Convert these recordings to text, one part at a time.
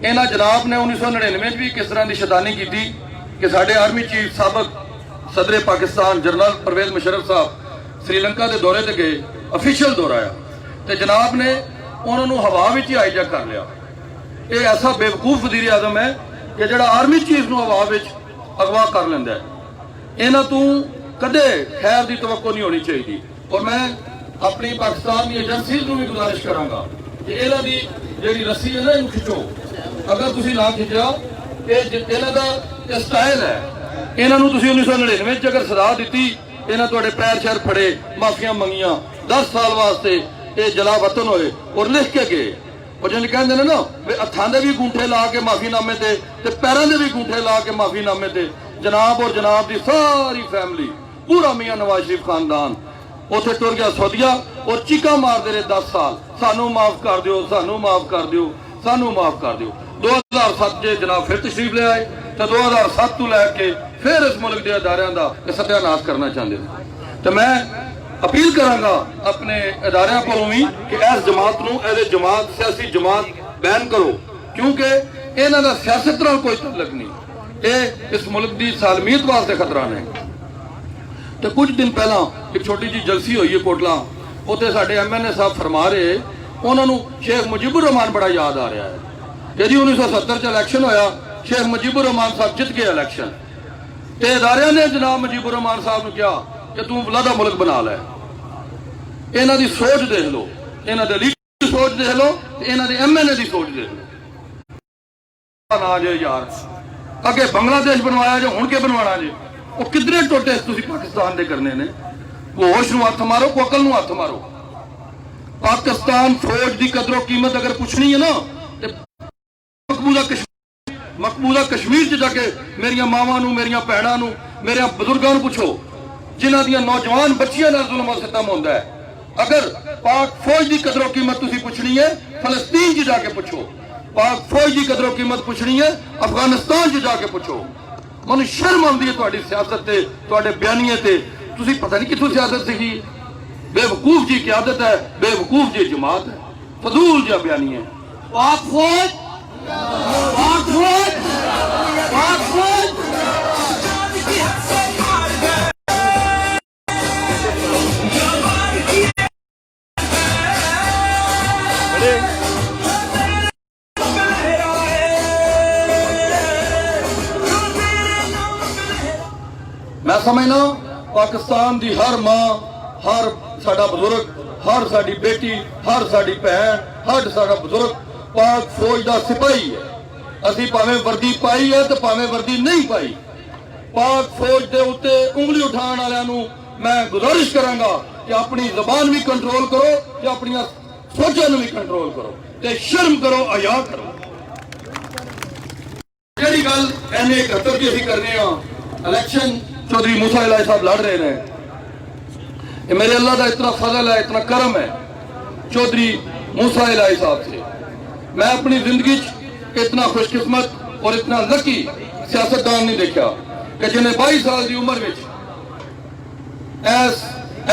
ਇਹਨਾਂ ਜਨਾਬ ਨੇ 1999 ਵੀ ਕਿਸ ਤਰ੍ਹਾਂ ਦੀ ਸ਼ੈਤਾਨੀ ਕੀਤੀ ਕਿ ਸਾਡੇ ਆਰਮੀ ਚੀਫ ਸਾਬਕ ਸਦਰੇ ਪਾਕਿਸਤਾਨ ਜਨਰਲ ਪਰਵੇਜ਼ ਮੁਸ਼ਰਫ ਸਾਹਿਬ ਸ੍ਰੀਲੰਕਾ ਦੇ ਦੌਰੇ ਤੇ ਗਏ, ਅਫੀਸ਼ੀਅਲ ਦੌਰਾ ਆ, ਤੇ ਜਨਾਬ ਨੇ ਉਹਨਾਂ ਨੂੰ ਹਵਾ ਵਿੱਚ ਹੀ ਹਾਈਜੈਕ ਕਰ ਲਿਆ। ਇਹ ਐਸਾ ਬੇਵਕੂਫ ਵਜ਼ੀਰ ਆਜ਼ਮ ਹੈ ਕਿ ਜਿਹੜਾ ਆਰਮੀ ਚੀਫ ਨੂੰ ਹਵਾ ਵਿੱਚ ਅਗਵਾ ਕਰ ਲੈਂਦਾ ਹੈ। ਇਹਨਾਂ ਤੋਂ ਕਦੇ ਖੈਰ ਦੀ ਤਵੱਕੋ ਨਹੀਂ ਹੋਣੀ ਚਾਹੀਦੀ। ਔਰ ਮੈਂ ਆਪਣੀ ਪਾਕਿਸਤਾਨ ਦੀ ਏਜੰਸੀਜ਼ ਨੂੰ ਵੀ ਗੁਜ਼ਾਰਿਸ਼ ਕਰਾਂਗਾ ਕਿ ਇਹਨਾਂ ਦੀ ਜਿਹੜੀ ਰੱਸੀ ਹੈ ਨਾ, ਇਹਨੂੰ ਖਿੱਚੋ। ਅਗਰ ਤੁਸੀਂ ਨਾ ਖਿੱਚਿਆ, ਇਹ ਇਹਨਾਂ ਦਾ ਸਟਾਈਲ ਹੈ। ਇਹਨਾਂ ਨੂੰ ਤੁਸੀਂ 1999 ਚ ਅਗਰ ਸਜ਼ਾ ਦਿੱਤੀ, ਇਹਨਾਂ ਤੁਹਾਡੇ ਪੈਰ ਸ਼ੈਰ ਫੜੇ, ਮਾਫੀਆਂ ਮੰਗੀਆਂ, 10 ਸਾਲ ਵਾਸਤੇ ਇਹ ਜਲਾ ਵਤਨ ਹੋਏ ਔਰ ਲਿਖ ਕੇ ਗਏ। ਉਹ ਜਿਹਨੂੰ ਕਹਿੰਦੇ ਨੇ ਨਾ ਵੀ ਹੱਥਾਂ ਦੇ ਵੀ ਗੂੰਠੇ ਲਾ ਕੇ ਮਾਫੀਨਾਮੇ ਤੇ ਪੈਰਾਂ ਦੇ ਵੀ ਗੂੰਠੇ ਲਾ ਕੇ ਮਾਫੀਨਾਮੇ ਤੇ ਜਨਾਬ ਔਰ ਜਨਾਬ ਦੀ ਸਾਰੀ ਫੈਮਿਲੀ, ਪੂਰਾ ਮੀਆਂ ਨਵਾਜ਼ ਸ਼ਰੀਫ ਖਾਨਦਾਨ ਉੱਥੇ ਟੁਰ ਗਿਆ ਸਊਦੀਆ ਔਰ ਚੀਕਾਂ ਮਾਰਦੇ ਰਹੇ 10 ਸਾਲ, ਸਾਨੂੰ ਮਾਫ ਕਰ ਦਿਓ, ਸਾਨੂੰ ਮਾਫ ਕਰ ਦਿਓ, ਸਾਨੂੰ ਮਾਫ ਕਰ ਦਿਓ। 2007 ਚ ਜਨਾਬ ਫਿਰ ਤਸ਼ਰੀਫ ਲੈ ਆਏ ਤੇ 2007 ਤੋਂ ਲੈ ਕੇ ਫਿਰ ਇਸ ਮੁਲਕ ਦੇ ਅਦਾਰਿਆਂ ਦਾ ਸਤਿਆਨਾਸ਼ ਕਰਨਾ ਚਾਹੁੰਦੇ ਨੇ। ਤੇ ਮੈਂ ਅਪੀਲ ਕਰਾਂਗਾ ਆਪਣੇ ਅਦਾਰਿਆਂ ਕੋਲੋਂ ਵੀ ਕਿ ਇਸ ਜਮਾਤ ਨੂੰ, ਇਹਦੇ ਜਮਾਤ ਸਿਆਸੀ ਜਮਾਤ ਬੈਨ ਕਰੋ, ਕਿਉਂਕਿ ਇਹਨਾਂ ਦਾ ਸਿਆਸਤ ਨਾਲ ਕੋਈ ਤਾਲੁਕ ਨਹੀਂ। ਇਹ ਇਸ ਮੁਲਕ ਦੀ ਸਾਲਮੀਅਤ ਵਾਸਤੇ ਖਤਰਾ ਨੇ। ਤੇ ਕੁਝ ਦਿਨ ਪਹਿਲਾਂ ਇੱਕ ਛੋਟੀ ਜਿਹੀ ਜਲਸੀ ਹੋਈ ਹੈ ਕੋਟਲਾ, ਉੱਥੇ ਸਾਡੇ MNA ਸਾਹਿਬ ਫਰਮਾ ਰਹੇ, ਉਹਨਾਂ ਨੂੰ ਸ਼ੇਖ ਮੁਜੀਬੁਰ ਰਹਿਮਾਨ ਬੜਾ ਯਾਦ ਆ ਰਿਹਾ ਹੈ ਕਿ ਜੀ 1970 ਚ ਇਲੈਕਸ਼ਨ ਹੋਇਆ, ਸ਼ੇਖ ਮੁਜੀਬੁਰ ਰਹਿਮਾਨ ਸਾਹਿਬ ਜਿੱਤ ਗਏ ਇਲੈਕਸ਼ਨ, ਤੇ ਅਦਾਰਿਆਂ ਨੇ ਜਨਾਬ ਮੁਜੀਬੁਰ ਰਹਿਮਾਨ ਸਾਹਿਬ ਨੂੰ ਕਿਹਾ ਕਿ ਤੂੰ ਵਲਾਦਾ ਮੁਲਕ ਬਣਾ ਲੈ। ਇਹਨਾਂ ਦੀ ਸੋਚ ਦੇਖ ਲਓ, ਇਹਨਾਂ ਦੇ ਲੀਡਰ ਦੀ ਸੋਚ ਦੇਖ ਲਓ ਤੇ ਇਹਨਾਂ ਦੇ MNA ਦੀ ਸੋਚ ਦੇਖ ਲਓ। ਨਾ ਜੇ ਯਾਰ, ਅੱਗੇ ਬੰਗਲਾਦੇਸ਼ ਬਣਵਾਇਆ ਜੇ, ਹੁਣ ਕੀ ਬਣਵਾਣਾ ਜੇ? ਉਹ ਕਿਧਰੇ ਟੋਟੇ ਤੁਸੀਂ ਪਾਕਿਸਤਾਨ ਦੇ ਕਰਨੇ ਨੇ। ਹੋਸ਼ ਨੂੰ ਹੱਥ ਮਾਰੋ, ਅਕਲ ਨੂੰ ਹੱਥ ਮਾਰੋ। ਪਾਕਿਸਤਾਨ ਫੌਜ ਦੀ ਕਦਰੋ ਕੀਮਤ ਅਗਰ ਪੁੱਛਣੀ ਹੈ ਨਾ, ਤੇ ਮਕਬੂਜ਼ਾ ਕਸ਼ਮੀਰ ਚ ਜਾ ਕੇ ਮੇਰੀਆਂ ਮਾਵਾਂ ਨੂੰ, ਮੇਰੀਆਂ ਭੈਣਾਂ ਨੂੰ, ਮੇਰੇ ਬਜ਼ੁਰਗਾਂ ਨੂੰ ਪੁੱਛੋ ਜਿਨ੍ਹਾਂ ਦੀਆਂ ਨੌਜਵਾਨ ਬੱਚੀਆਂ ਨਾਲ ਜ਼ੁਲਮ ਸਿਤਮ ਹੁੰਦਾ ਹੈ। ਅਗਰ ਪਾਕ ਫੌਜ ਦੀ ਕਦਰੋ ਕੀਮਤ ਤੁਸੀਂ ਪੁੱਛਣੀ ਹੈ, ਫਲਸਤੀਨ ਚ ਜਾ ਕੇ ਪੁੱਛੋ। ਪਾਕ ਫੌਜ ਦੀ ਕਦਰੋ ਕੀਮਤ ਪੁੱਛਣੀ ਹੈ, ਅਫਗਾਨਿਸਤਾਨ ਚ ਜਾ ਕੇ ਪੁੱਛੋ। ਮੈਨੂੰ ਸ਼ਰਮ ਆਉਂਦੀ ਹੈ ਤੁਹਾਡੀ ਸਿਆਸਤ ਤੇ, ਤੁਹਾਡੇ ਬਿਆਨੀਏ ਤੇ। ਤੁਸੀਂ ਪਤਾ ਨਹੀਂ ਕਿੱਥੋਂ ਸਿਆਸਤ ਸਿੱਖੀ। ਬੇਵਕੂਫ ਜੀ ਕਿਆਦਤ ਹੈ, ਬੇਵਕੂਫ ਜੀ ਜਮਾਤ ਹੈ, ਫਜ਼ੂਲ ਜਿਹਾ ਬਿਆਨੀ ਹੈ। ਪਾਕ ਫੌਜ, ਪਾਕ ਫੌਜ, ਪਾਕ ਫੌਜ। मैं समझना पाकिस्तान की हर मां, हर साडा बुजुर्ग, हर साडी बेटी, हर साडी भैन, हर साडा बुजुर्ग पाक फौज का सिपाही है। असी भावें वर्दी पाई है तो भावें वर्दी नहीं पाई, पाक फौज के उत्ते उंगली उठाने वालियां नूं मैं गुजारिश करांगा कि अपनी जबान भी कंट्रोल करो ते अपनी सोचां नूं भी कंट्रोल करो ते शर्म करो, हया करो। जिहड़ी गल NA 71 की असीं करने आ, इलेक्शन चौधरी मूसा इलाही साहब लड़ रहे हैं। ये मेरे अल्लाह का इतना फजल है, इतना करम है चौधरी मूसा इलाही साहब से। मैं अपनी जिंदगी इतना खुशकिस्मत और इतना लकी सियासतदान नहीं देखा कि जिन्हें 22 साल की उम्र में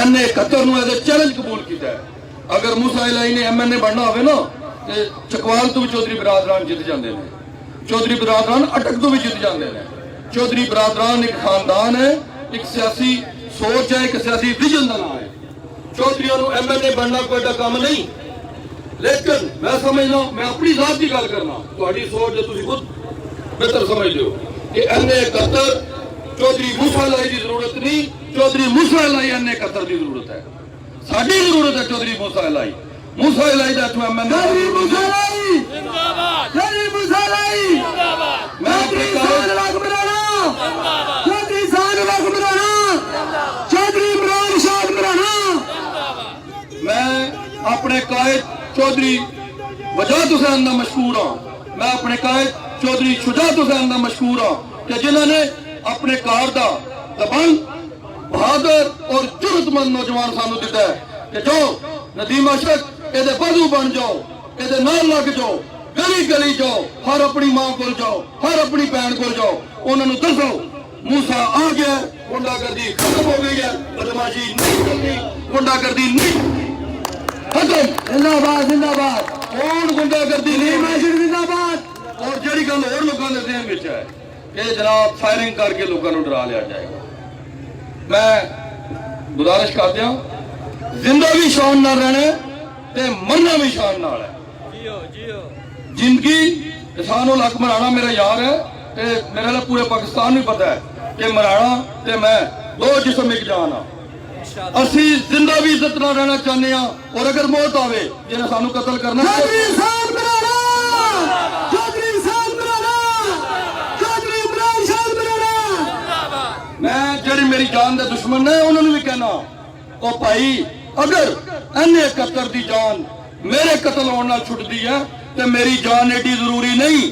NA 71 एज ए चैलेंज कबूल किया है। अगर मूसा इलाही ने MNA बनना हो ना, तो चकवाल तो भी चौधरी बरादरान जित जाते हैं, चौधरी बरादरान अटक तो भी जित जाते हैं। चौधरी बरादरान एक खानदान है, एक सियासी सोच है, एक सियासी विजन का नाम है। चौधरियों को MNA बनना कोई काम नहीं, लेकिन मैं समझना, मैं अपनी जात की गल करना, थोड़ी सोच जो तुम खुद बेहतर समझ लो कि NA 71 चौधरी मूसा इलाही की जरूरत नहीं, चौधरी मूसा इलाही NA 71 की जरूरत है। साडी जरूरत है चौधरी मूसा इलाही। मूसा इलाही का तू MNA मैं अपने कायद चौधरी वजाहत हुसैन का मशहूर हाँ। मैं अपने कायद चौधरी शुजात हुसैन का मशहूर हाँ कि जिन्होंने अपने कार का दबंग, बहादुर और जुर्रतमंद नौजवान सानू दिता है कि जो नदीम अशक ये बाजू बन जाओ, ये नाल लग जाओ, गली गली जाओ, हर अपनी मां को जाओ, हर अपनी भैन को जाओ, उन्होंने दसो मूसा आ गया, गुंडागर्दी खत्म हो गई है, बदमाशी नहीं करनी, गुंडागर्दी नहीं खत्म। जिंदाबाद जिंदाबाद। कौन गुंडागर्दी नहीं, जिंदाबाद। ਗੱਲ ਹੋਰ ਲੋਕਾਂ ਦੇ ਜ਼ਿਹਨ ਵਿੱਚ ਹੈ ਕਿ ਜਨਾਬ ਫਾਇਰਿੰਗ ਕਰਕੇ ਲੋਕਾਂ ਨੂੰ ਡਰਾ ਲਿਆ ਜਾਏਗਾ। ਮੈਂ ਗੁਜ਼ਾਰਿਸ਼ ਕਰਦਾ ਹਾਂ, ਜ਼ਿੰਦਾ ਵੀ ਸ਼ਾਨ ਨਾਲ ਰਹਿਣਾ ਤੇ ਮਰਨਾ ਵੀ ਸ਼ਾਨ ਨਾਲ ਹੈ। ਜ਼ਿੰਦਗੀ ਕਿਸਾਨ ਹਕ ਮਰਾਣਾ ਮੇਰਾ ਯਾਰ ਹੈ ਤੇ ਮੇਰੇ ਲਈ ਪੂਰੇ ਪਾਕਿਸਤਾਨ ਨੂੰ ਪਤਾ ਹੈ ਕਿ ਮਰਾਣਾ ਤੇ ਮੈਂ ਦੋ ਜਿਸਮ ਇੱਕ ਜਾਨ ਆ। ਅਸੀਂ ਜ਼ਿੰਦਾ ਵੀ ਇੱਜ਼ਤ ਨਾਲ ਰਹਿਣਾ ਚਾਹੁੰਦੇ ਹਾਂ ਔਰ ਅਗਰ ਮੌਤ ਆਵੇ ਜਿਹਨੇ ਸਾਨੂੰ ਕਤਲ ਕਰਨਾ ਮੈਂ ਜਿਹੜੀ ਮੇਰੀ ਜਾਨ ਦੇ ਦੁਸ਼ਮਣ ਨੇ ਉਹਨਾਂ ਨੂੰ ਵੀ ਕਹਿਣਾ, ਉਹ ਭਾਈ ਅਗਰ ਇਹਨੇ 71 ਦੀ ਜਾਨ ਮੇਰੇ ਕਤਲ ਹੋਣ ਨਾਲ ਛੁੱਟਦੀ ਹੈ ਤੇ ਮੇਰੀ ਜਾਨ ਏਡੀ ਜ਼ਰੂਰੀ ਨਹੀਂ।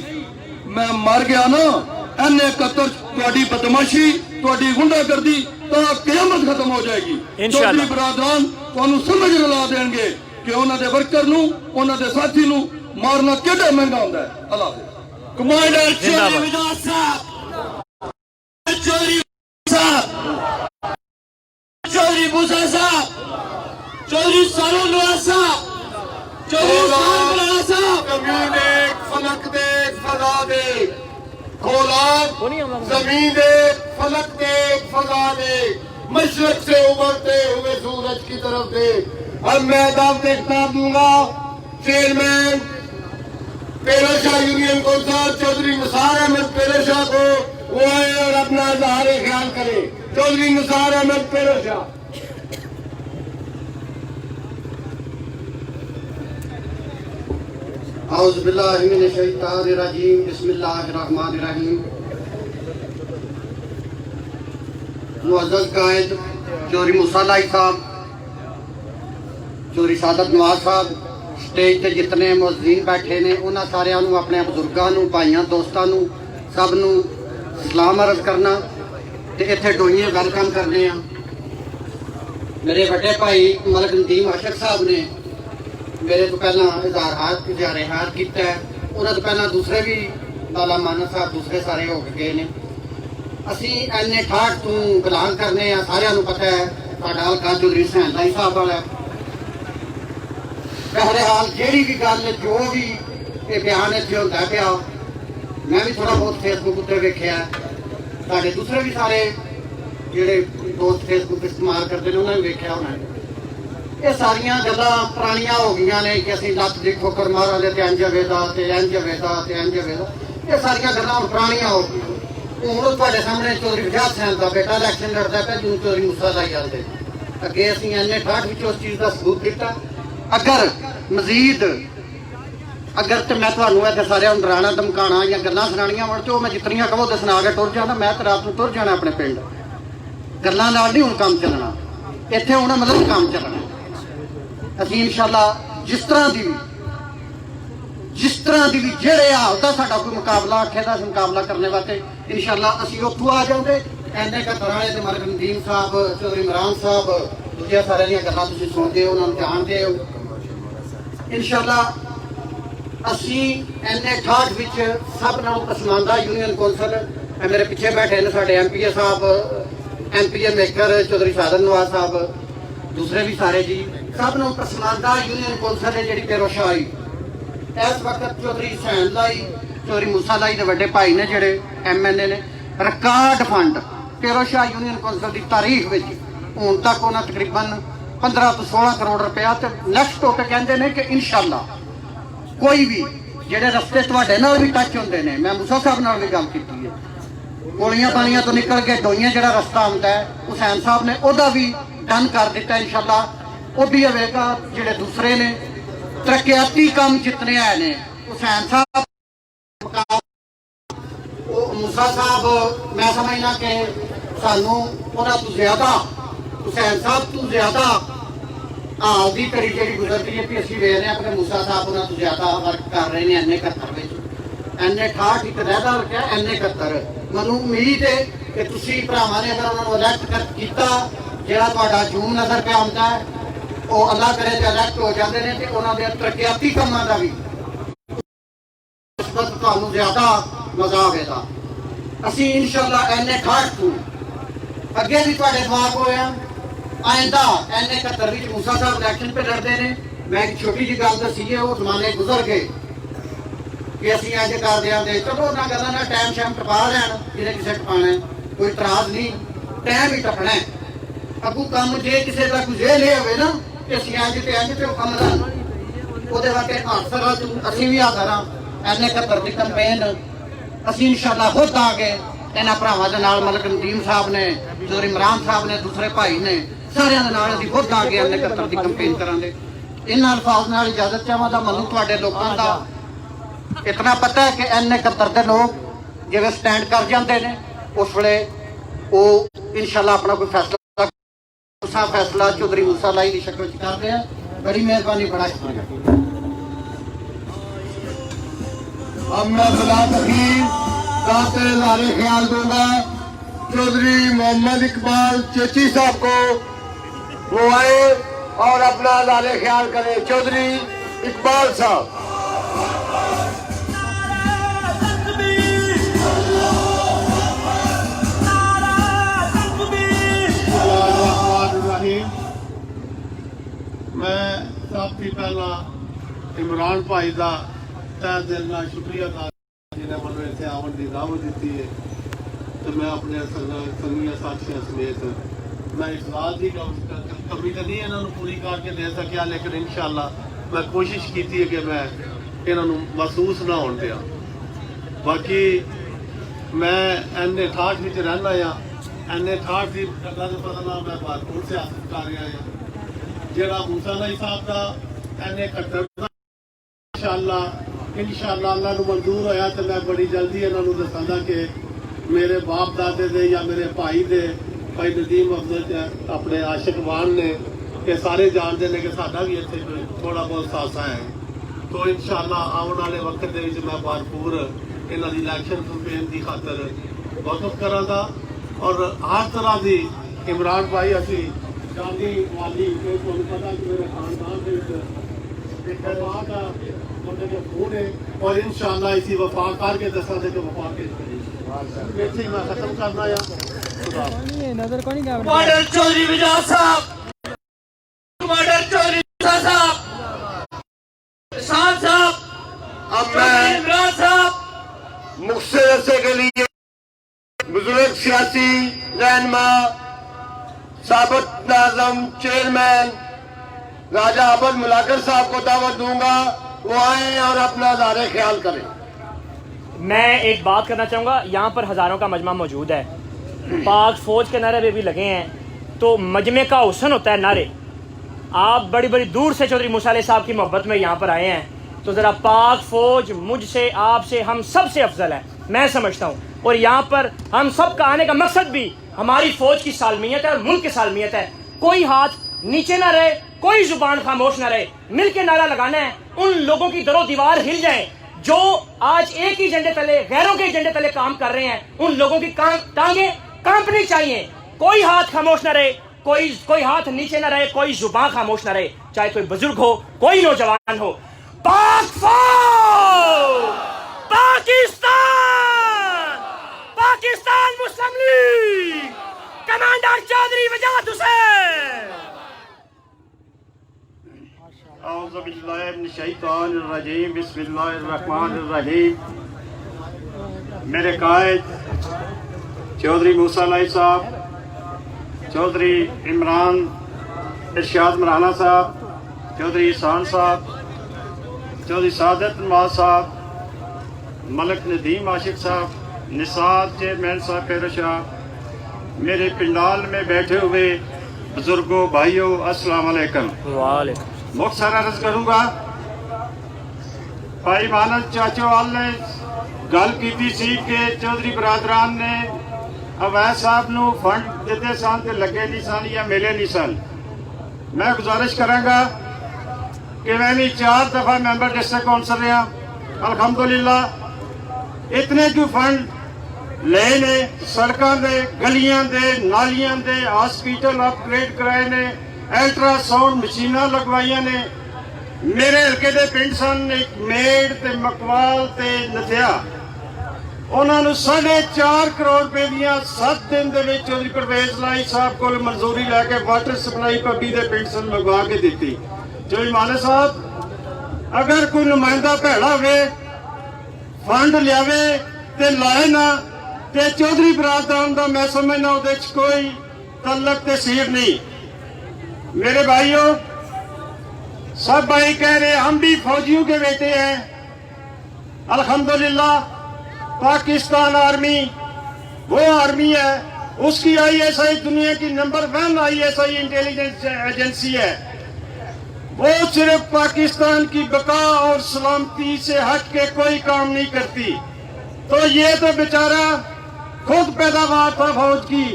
ਮੈਂ ਮਰ ਗਿਆ ਨਾ, ਇਹਨੇ 71 ਤੁਹਾਡੀ ਬਦਮਾਸ਼ੀ ਤੁਹਾਡੀ ਗੁੰਡਾਗਰਦੀ ਤਾਂ ਕਿਆਮਤ ਖਤਮ ਹੋ ਜਾਏਗੀ। ਤੁਹਾਡੀ ਬਰਾਦਰਾਨ ਤੁਹਾਨੂੰ ਸਮਝ ਰਲਾ ਦੇਣਗੇ ਕਿ ਉਹਨਾਂ ਦੇ ਵਰਕਰ ਨੂੰ ਉਹਨਾਂ ਦੇ ਸਾਥੀ ਨੂੰ ਮਾਰਨਾ ਕਿੰਨਾ ਮਹਿੰਗਾ ਹੁੰਦਾ ਹੈ। ਅੱਲਾਹ ਹਾਫਿਜ਼। ਕਮਾਂਡਰ ਚੌਧਰੀ ਵਿਦਾਸ ਸਾਹਿਬ, ਚੌਧਰੀ ਸਾਹਿਬ, ਚੌਧਰੀ ਮੂਸਾ ਸਾਹਿਬ, ਚੌਧਰੀ ਸਾਰੂ ਨਵਾਜ਼ ਸਾਹਿਬ, ਚੌਧਰੀ ਉਸਮਾਨ ਬਰਾੜਾ ਸਾਹਿਬ। ਜ਼ਮੀਨ ਦੇ ਫਲਕ ਦੇ ਫਜ਼ਾ ਦੇ औलाद जमीन दे फलक दे फजा दे मशरक से उभरते हुए सूरज की तरफ दे। अब मैं दावत खिताब दूंगा chairman Peroshah union council Chaudhry Nisar Ahmad Peroshah को, वो आए और अपना इजहार ख्याल करें। चौधरी निसार अहमद पेरोशाह। औज़ु बिल्लाहि मिनश शैतानिर रजीम, बिस्मिल्लाहिर रहमानिर रहीम। मुअज़्ज़ज़ कायद चौधरी मूसा लाई साहब, चौधरी सादत नवाज साहब, स्टेज ते जितने मुअज़्ज़िन बैठे ने उन्हां सारिਆਂ ਨੂੰ ਆਪਣੇ ਬਜ਼ੁਰਗਾਂ ਨੂੰ ਭਾਈਆਂ ਦੋਸਤਾਂ ਨੂੰ ਸਭ ਨੂੰ ਸਲਾਮ ਅਰਜ਼ ਕਰਨਾ ਤੇ ਇੱਥੇ ਡੋਈਆਂ ਵੈਲਕਮ ਕਰਨੇ ਆ। ਮੇਰੇ ਵੱਡੇ ਭਾਈ ਮਲਕ ਨਦੀਮ ਆਸ਼ਕ ਸਾਹਿਬ ਨੇ ਮੇਰੇ ਤੋਂ ਪਹਿਲਾਂ ਇਜ਼ਹਾਰ ਕੀਤਾ ਹੈ। ਉਹਨਾਂ ਤੋਂ ਪਹਿਲਾਂ ਦੂਸਰੇ ਵੀ ਲਾਲਾ ਮਾਨਸ ਸਾਹਿਬ ਦੂਸਰੇ ਸਾਰੇ ਹੋ ਕੇ ਗਏ ਨੇ। ਅਸੀਂ ਐਨੇ 68 ਤੋਂ ਬਿਲਾਂਗ ਕਰਨੇ ਆ, ਸਾਰਿਆਂ ਨੂੰ ਪਤਾ ਹੈ ਸਾਡਾ ਹਲਕਾ ਚੌਧਰੀ ਹੁਸੈਨ ਲਾਈ ਸਾਹਿਬ ਵਾਲਾ। ਬਹਰਹਾਲ ਜਿਹੜੀ ਵੀ ਗੱਲ ਜੋ ਵੀ ਇਹ ਬਿਆਨ ਇੱਥੇ ਹੁੰਦਾ ਪਿਆ, ਮੈਂ ਵੀ ਥੋੜਾ ਬਹੁਤ ਫੇਸਬੁੱਕ ਉੱਤੇ ਵੇਖਿਆ, ਸਾਡੇ ਦੂਸਰੇ ਵੀ ਸਾਰੇ ਜਿਹੜੇ ਦੋਸਤ ਫੇਸਬੁੱਕ ਇਸਤੇਮਾਲ ਕਰਦੇ ਨੇ ਉਹਨਾਂ ਨੇ ਵੇਖਿਆ ਹੋਣਾ। ਇਹ ਸਾਰੀਆਂ ਗੱਲਾਂ ਪੁਰਾਣੀਆਂ ਹੋ ਗਈਆਂ ਨੇ ਕਿ ਅਸੀਂ ਲੱਤ ਦੀ ਠੋਕਰ ਮਾਰਾਂਗੇ ਤੇ ਇੰਜ ਹੋਵੇਗਾ ਤੇ ਇੰਜ ਹੋਵੇਗਾ ਤੇ ਇੰਜ ਹੋਵੇਗਾ। ਇਹ ਸਾਰੀਆਂ ਗੱਲਾਂ ਹੁਣ ਪੁਰਾਣੀਆਂ ਹੋ ਗਈਆਂ। ਹੁਣ ਤੁਹਾਡੇ ਸਾਹਮਣੇ ਚੌਧਰੀ ਵਿਜਾਤ ਸਿੰਘ ਦਾ ਬੇਟਾ ਇਲੈਕਸ਼ਨ ਲੜਦਾ ਪਿਆ, ਜਿਹਨੂੰ ਚੌਧਰੀ ਮੂਸਾ ਲਾਈ ਜਾਂਦੇ। ਅੱਗੇ ਅਸੀਂ ਇੰਨੇ 68 ਵਿੱਚ ਉਸ ਚੀਜ਼ ਦਾ ਸਬੂਤ ਦਿੱਤਾ। ਅਗਰ ਮਜ਼ੀਦ ਤੇ ਮੈਂ ਤੁਹਾਨੂੰ ਇੱਥੇ ਸਾਰਿਆਂ ਨੂੰ ਡਰਾਉਣਾ ਧਮਕਾਉਣਾ ਜਾਂ ਗੱਲਾਂ ਸੁਣਾਉਣੀਆਂ ਹੋਣ ਤੇ ਉਹ ਮੈਂ ਜਿਤਨੀਆਂ ਕਹੋ ਤੇ ਸੁਣਾ ਕੇ ਟੁਰ ਜਾਣਾ। ਮੈਂ ਤਾਂ ਰਾਤ ਨੂੰ ਟੁਰ ਜਾਣਾ ਆਪਣੇ ਪਿੰਡ। ਗੱਲਾਂ ਨਾਲ ਨਹੀਂ ਹੁਣ ਕੰਮ ਚੱਲਣਾ, ਇੱਥੇ ਹੁਣ ਮਤਲਬ ਕੰਮ ਚੱਲਣਾ। ਅਸੀਂ ਇਨਸ਼ਾਅੱਲਾ ਜਿਸ ਤਰ੍ਹਾਂ ਦੀ ਵੀ ਜਿਹੜੇ ਹਾਲ ਦਾ ਸਾਡਾ ਕੋਈ ਮੁਕਾਬਲਾ ਆਖੇ ਦਾ ਮੁਕਾਬਲਾ ਕਰਨੇ ਵਾਸਤੇ ਇਨਸ਼ਾਅੱਲਾ ਅਸੀਂ ਉੱਥੋਂ ਆ ਜਾਵਾਂਗੇ। ਐਨੇ ਘੱਤਰ ਵਾਲੇ ਤੇ ਮਲਕ ਨਦੀਮ ਸਾਹਿਬ, ਚੌਧਰੀ ਇਮਰਾਨ ਸਾਹਿਬ, ਦੂਜੀਆਂ ਸਾਰਿਆਂ ਦੀਆਂ ਗੱਲਾਂ ਤੁਸੀਂ ਸੁਣਦੇ ਹੋ, ਉਹਨਾਂ ਨੂੰ ਜਾਣਦੇ ਹੋ। ਇਨਸ਼ਾਅੱਲਾ ਅਸੀਂ ਐਨੇ 68 ਵਿੱਚ ਸਭ ਨਾਲੋਂ ਪਸਮਾਨਦਾ ਯੂਨੀਅਨ ਕੌਂਸਲ, ਮੇਰੇ ਪਿੱਛੇ ਬੈਠੇ ਨੇ ਸਾਡੇ ਐਮਪੀਏ ਸਾਹਿਬ, ਐਮਪੀਏ ਮੇਕਰ ਚੌਧਰੀ ਸਾਦਤ ਨਵਾਜ਼ ਸਾਹਿਬ, ਦੂਸਰੇ ਵੀ ਸਾਰੇ ਜੀ, ਸਭ ਨੂੰ ਪਸਮਾਨਦਾ ਯੂਨੀਅਨ ਕੌਂਸਲ ਹੈ ਜਿਹੜੀ ਪੇਰੋਸ਼ਾਹੀ ਇਸ ਵਕਤ ਚੌਧਰੀ ਹੁਸੈਨ ਲਾਈ, ਚੌਧਰੀ ਮੂਸਾ ਲਾਈ ਦੇ ਵੱਡੇ ਭਾਈ ਨੇ ਜਿਹੜੇ MNA ਨੇ। ਰਿਕਾਰਡ ਫੰਡ ਪੇਰੋਸ਼ਾਹ ਯੂਨੀਅਨ ਕੌਂਸਲ ਦੀ ਤਾਰੀਖ ਵਿੱਚ ਹੁਣ ਤੱਕ ਉਹਨਾਂ ਤਕਰੀਬਨ 15 ਤੋਂ 16 ਕਰੋੜ ਰੁਪਇਆ ਤੇ ਨੈਕਸਟ ਹੋ ਕੇ ਕਹਿੰਦੇ ਨੇ ਕਿ ਇਨਸ਼ਾਅੱਲਾ ਕੋਈ ਵੀ ਜਿਹੜੇ ਰਸਤੇ ਤੁਹਾਡੇ ਨਾਲ ਵੀ ਟੱਚ ਹੁੰਦੇ ਨੇ, ਮੈਂ ਮੂਸਾ ਸਾਹਿਬ ਨਾਲ ਵੀ ਗੱਲ ਕੀਤੀ ਹੈ, ਗੋਲੀਆਂ ਪਾਣੀਆਂ ਤੋਂ ਨਿਕਲ ਕੇ ਡੋਈਆਂ ਜਿਹੜਾ ਰਸਤਾ ਹੁੰਦਾ ਹੈ ਹੁਸੈਨ ਸਾਹਿਬ ਨੇ ਉਹਦਾ ਵੀ ਡਨ ਕਰ ਦਿੱਤਾ। ਇਨਸ਼ਾਅੱਲਾ ਉਹ ਵੀ ਹੋਵੇਗਾ। ਜਿਹੜੇ ਦੂਸਰੇ ਨੇ ਤਰੱਕਿਆਤੀ ਕੰਮ ਜਿਤਨੇ ਆਏ ਨੇ ਹੁਸੈਨ ਸਾਹਿਬ, ਉਹ ਮੂਸਾ ਸਾਹਿਬ, ਮੈਂ ਸਮਝਦਾ ਕਿ ਸਾਨੂੰ ਉਹਨਾਂ ਤੋਂ ਜ਼ਿਆਦਾ ਹੁਸੈਨ ਸਾਹਿਬ ਤੋਂ ਜ਼ਿਆਦਾ ਹਾਲ ਦੀ ਘੜੀ ਜਿਹੜੀ ਗੁਜ਼ਰਦੀ ਹੈ ਕਿ ਅਸੀਂ ਵੇਖ ਰਹੇ ਹਾਂ ਕਿ ਮੂਸਾ ਸਾਹਿਬ ਉਹਨਾਂ ਤੋਂ ਜ਼ਿਆਦਾ ਵਰਕ ਕਰ ਰਹੇ ਨੇ ਐਨੇ 71 ਵਿੱਚ। ਐਨੇ 68 ਇੱਕ ਰਹਿਦਾ ਰੱਖਿਆ, ਐਨੇ 71 ਮੈਨੂੰ ਉਮੀਦ ਹੈ ਕਿ ਤੁਸੀਂ ਭਰਾਵਾਂ ਨੇ ਅਗਰ ਉਹਨਾਂ ਨੂੰ ਇਲੈਕਟ ਕੀਤਾ, ਜਿਹੜਾ ਤੁਹਾਡਾ ਜੂਮ ਨਜ਼ਰ ਪਿਆ ਹੁੰਦਾ ਹੈ ਉਹ ਅੱਲਾਹ ਕਰੇ ਤੇ ਇਲੈਕਟ ਹੋ ਜਾਂਦੇ ਨੇ ਤੇ ਉਹਨਾਂ ਦੇ ਤਰੱਕਿਆਤੀ ਕੰਮਾਂ ਦਾ ਵੀ ਤੁਹਾਨੂੰ ਜ਼ਿਆਦਾ ਮਜ਼ਾ ਆਵੇਗਾ। ਅਸੀਂ ਇਨਸ਼ਾਅੱਲਾ ਐਨੇ 68 ਤੋਂ ਅੱਗੇ ਵੀ ਤੁਹਾਡੇ ਖਿਲਾਫ ਹੋਇਆ, ਆਇੰਦਾ ਐਨੇ 71 ਵਿੱਚ ਮੂਸਾ ਸਾਹਿਬ ਇਲੈਕਸ਼ਨ 'ਤੇ ਲੜਦੇ ਨੇ। ਮੈਂ ਇੱਕ ਛੋਟੀ ਜਿਹੀ ਗੱਲ ਦੱਸੀ ਹੈ, ਉਹ ਜ਼ਮਾਨੇ ਗੁਜ਼ਰ ਗਏ। ਕਿ ਅਸੀਂ ਅੱਜ ਕਰ ਦਿਆਂਗੇ। ਚਲੋ ਉਹਨਾਂ ਗੱਲਾਂ ਨਾਲ ਟਾਈਮ ਸ਼ਾਮ ਟਪਾ ਲੈਣ, ਜਿਹਨੇ ਕਿਸੇ ਟਪਾਣਾ ਕੋਈ ਇਤਰਾਜ਼ ਨਹੀਂ, ਟਾਈਮ ਹੀ ਟਪਣਾ ਹੈ। ਅੱਗੂ ਕੰਮ ਜੇ ਕਿਸੇ ਦਾ ਕੋਈ ਜੇ ਲੈ ਹੋਵੇ ਨਾ ਕਿ ਅਸੀਂ ਅੱਜ ਤੇ ਉਹ ਕੰਮ ਦਾ ਉਹਦੇ ਵਾਸਤੇ ਹਾਸਰਾ ਅਸੀਂ ਵੀ ਹਾਜ਼ਰ ਹਾਂ। ਐਨੇ 71 ਦੀ ਕੰਪੇਨ ਅਸੀਂ ਇਨਸ਼ਾਅੱਲਾ ਖੁਦ ਆ ਕੇ ਇਹਨਾਂ ਭਰਾਵਾਂ ਦੇ ਨਾਲ ਮਲਕ ਨਦੀਮ ਸਾਹਿਬ ਨੇ, ਚੌਧਰੀ ਇਮਰਾਨ ਸਾਹਿਬ ਨੇ, ਦੂਸਰੇ ਭਾਈ ਨੇ, ਸਾਰਿਆਂ ਦੇ ਨਾਲ ਅਸੀਂ ਖੁਦ ਆ ਕੇ ਐਨੇ 71 ਦੀ ਕੰਪੇਨ ਕਰਾਂਗੇ। ਇਹਨਾਂ ਅਲਫਾਜ਼ ਨਾਲ ਇਜਾਜ਼ਤ ਚਾਹਾਂਗਾ। ਮੈਨੂੰ ਤੁਹਾਡੇ ਲੋਕਾਂ ਦਾ ਇਤਨਾ ਪਤਾ ਹੈ ਕਿ ਐਨੇ 71 ਦੇ ਲੋਕ ਜਿਵੇਂ ਸਟੈਂਡ ਕਰ ਜਾਂਦੇ ਨੇ ਉਸ ਵੇਲੇ ਉਹ ਇਨਸ਼ਾਅੱਲਾ ਆਪਣਾ ਕੋਈ ਫੈਸਲਾ ਚੌਧਰੀ ਮੂਸਾ ਲਾਈ ਦੀ ਸ਼ਕਲ 'ਚ ਕਰਦੇ ਆ। बड़ी मेहरबानी, बड़ा शुक्रिया। अब मैं सलाह तकीर दाते लारे ख्याल दूंगा चौधरी मोहम्मद इकबाल चेची साहब को, वो आए और अपना लारे ख्याल करें। चौधरी इकबाल साहब। मैं सब तो पहला इमरान भाई का तह दिल ना शुक्रिया अदा जिन्हें मैं इतने आवन की दावत दी है। तो मैं अपने संगिया साथियों समेत मैं इस बात की कमी तो नहीं इन्होंने पूरी करके दे सकिया, लेकिन इंशाअल्लाह मैं कोशिश की है कि मैं इन्होंने महसूस ना होने दिया। बाकी मैं एन 68 में रहना हाँ, एन 68 की गल्लां का पता ना मैं भरपूर से हासिल कर रहा हाँ। ਜਿਹੜਾ ਮੂਸਾ ਲਾਈ ਸਾਹਿਬ ਦਾ ਐਨੇ 71 ਦਾ ਇਨਸ਼ਾਅੱਲਾ ਅੱਲਾ ਨੂੰ ਮਨਜ਼ੂਰ ਹੋਇਆ ਤੇ ਮੈਂ ਬੜੀ ਜਲਦੀ ਇਹਨਾਂ ਨੂੰ ਦੱਸਾਂਗਾ ਕਿ ਮੇਰੇ ਬਾਪ ਦਾਦੇ ਦੇ ਜਾਂ ਮੇਰੇ ਭਾਈ ਦੇ ਭਾਈ ਨਦੀਮ ਅਫਜ਼ਲ ਆਪਣੇ ਆਸ਼ਿਕ ਵਾਨ ਨੇ ਇਹ ਸਾਰੇ ਜਾਣਦੇ ਨੇ ਕਿ ਸਾਡਾ ਵੀ ਇੱਥੇ ਥੋੜਾ ਬਹੁਤ ਸਾਥਾ ਹੈ। ਤੋ ਇਨਸ਼ਾਅੱਲਾ ਆਉਣ ਵਾਲੇ ਵਕਤ ਦੇ ਵਿੱਚ ਮੈਂ ਭਰਪੂਰ ਇਹਨਾਂ ਦੀ ਇਲੈਕਸ਼ਨ ਕੰਪੇਨ ਦੀ ਖਾਤਰ ਵਕਫ ਕਰਾਂਗਾ ਔਰ ਹਰ ਤਰ੍ਹਾਂ ਦੀ ਇਮਰਾਨ ਭਾਈ ਅਸੀਂ जानी वाली ਤੁਹਾਨੂੰ पता कि मेरे खानदान के वफा का मतलब खून है और इंशाअल्लाह इसी वफा करके दसा दे के वफा के इतने मैं खत्म करना या नजर को नहीं मॉडल चौधरी विजाज साहब, मॉडल चौधरी साहब, शान साहब, अब मैं इमरान साहब मुख्तसर अरसे के लिए बुजुर्ग सियासी रहनुमा साबित नाज़म चेयरमैन राजा अहमद मुलाकर साहब को दावत दूंगा, वो आए और अपना ज़ारे ख्याल करें। मैं एक बात करना चाहूँगा, यहाँ पर हज़ारों का मजमा मौजूद है, पाक फ़ौज के नारे भी लगे हैं, तो मजमे का हुस्न होता है नारे। आप बड़ी बड़ी दूर से चौधरी मूसा साहब की मोहब्बत में यहाँ पर आए हैं, तो ज़रा पाक फ़ौज मुझसे, आपसे, हम सब से अफजल है, मैं समझता हूँ। और यहाँ पर हम सब का आने का मकसद भी हमारी फौज की सालमियत है और मुल्क की सालमियत है। कोई हाथ नीचे ना रहे, कोई जुबान खामोश ना रहे, मिल के नारा लगाना है। उन लोगों की दरो दीवार हिल जाए जो आज एक ही एजेंडे तले, गैरों के एजेंडे तले काम कर रहे हैं। उन लोगों की टांगे कांपनी चाहिए। कोई हाथ खामोश ना रहे, कोई हाथ नीचे ना रहे, कोई जुबान खामोश ना रहे, चाहे कोई बुजुर्ग हो, कोई नौजवान हो। पाक फौज, पाकिस्तान मुस्लिम लीग, कमांडर चौधरी वजाद हुसैन। औज़ु बिल्लाहि मिनश शैतानिर रजीम, बिस्मिल्लाहिर रहमानिर रहीम। मेरे कायद चौधरी मूसा लाई साहब, चौधरी इमरान इरशाद मराना साहब, चौधरी ईसान साहब, चौधरी सादत नवाज साहब, मलक नदीम आशिक साहब, निसार चेयरमैन साहब फेरो शाह, मेरे पिंडाल में बैठे हुए बुजुर्गों, भाइयों, अस्सलाम वालेकुम। मुख्तसर अर्ज करूँगा, भाई मानस चाचोवाल ने गल की सी कि चौधरी बरादरान ने अवैध साहब नूं फंड दिते सन ते लगे नहीं सन या मिले नहीं सन। मैं गुजारिश करांगा कि मैं भी 4 दफा मैंबर डिस्ट्रिक्ट कौंसल रहा, अल्हम्दुलिल्लाह इतने क्यों फंड ले ने, सड़कों के, गलियां दे, नालियां दे, हॉस्पिटल अपग्रेड कराए ने, अल्ट्रासाउंड मशीनां लगवाइया ने। मेरे हल्के दे पिंड सन एक मेड़ ते मकवाल ते नथिया, उन्होंने 4.5 करोड़ रुपए दियां 7 दिन दे विच चौधरी परवेज लाई साहब को मंजूरी लैके वाटर सप्लाई पब्बी दे पिंड सन लगवा के दी। चौधरी माने साहब, अगर कोई नुमाइंदा भैड़ा हुए ਫੰਡ ਲਿਆਵੇ ਤੇ ਲਾਏ ਨਾ, ਤੇ ਚੌਧਰੀ ਬਰਾਦਰਾਨ ਦਾ ਮੈਂ ਸਮਝਦਾ ਉਹਦੇ ਚ ਕੋਈ तल्लक तसीर नहीं। मेरे भाइयों, सब भाई कह रहे हम भी फौजियों के बेटे हैं। अल्हम्दुलिल्लाह पाकिस्तान आर्मी वो आर्मी है, उसकी ISI दुनिया की नंबर 1 ISI इंटेलिजेंस एजेंसी है। वो सिर्फ पाकिस्तान की बका और सलामती से हट के कोई काम नहीं करती। तो ये तो बेचारा खुद पैदावार था फौज की,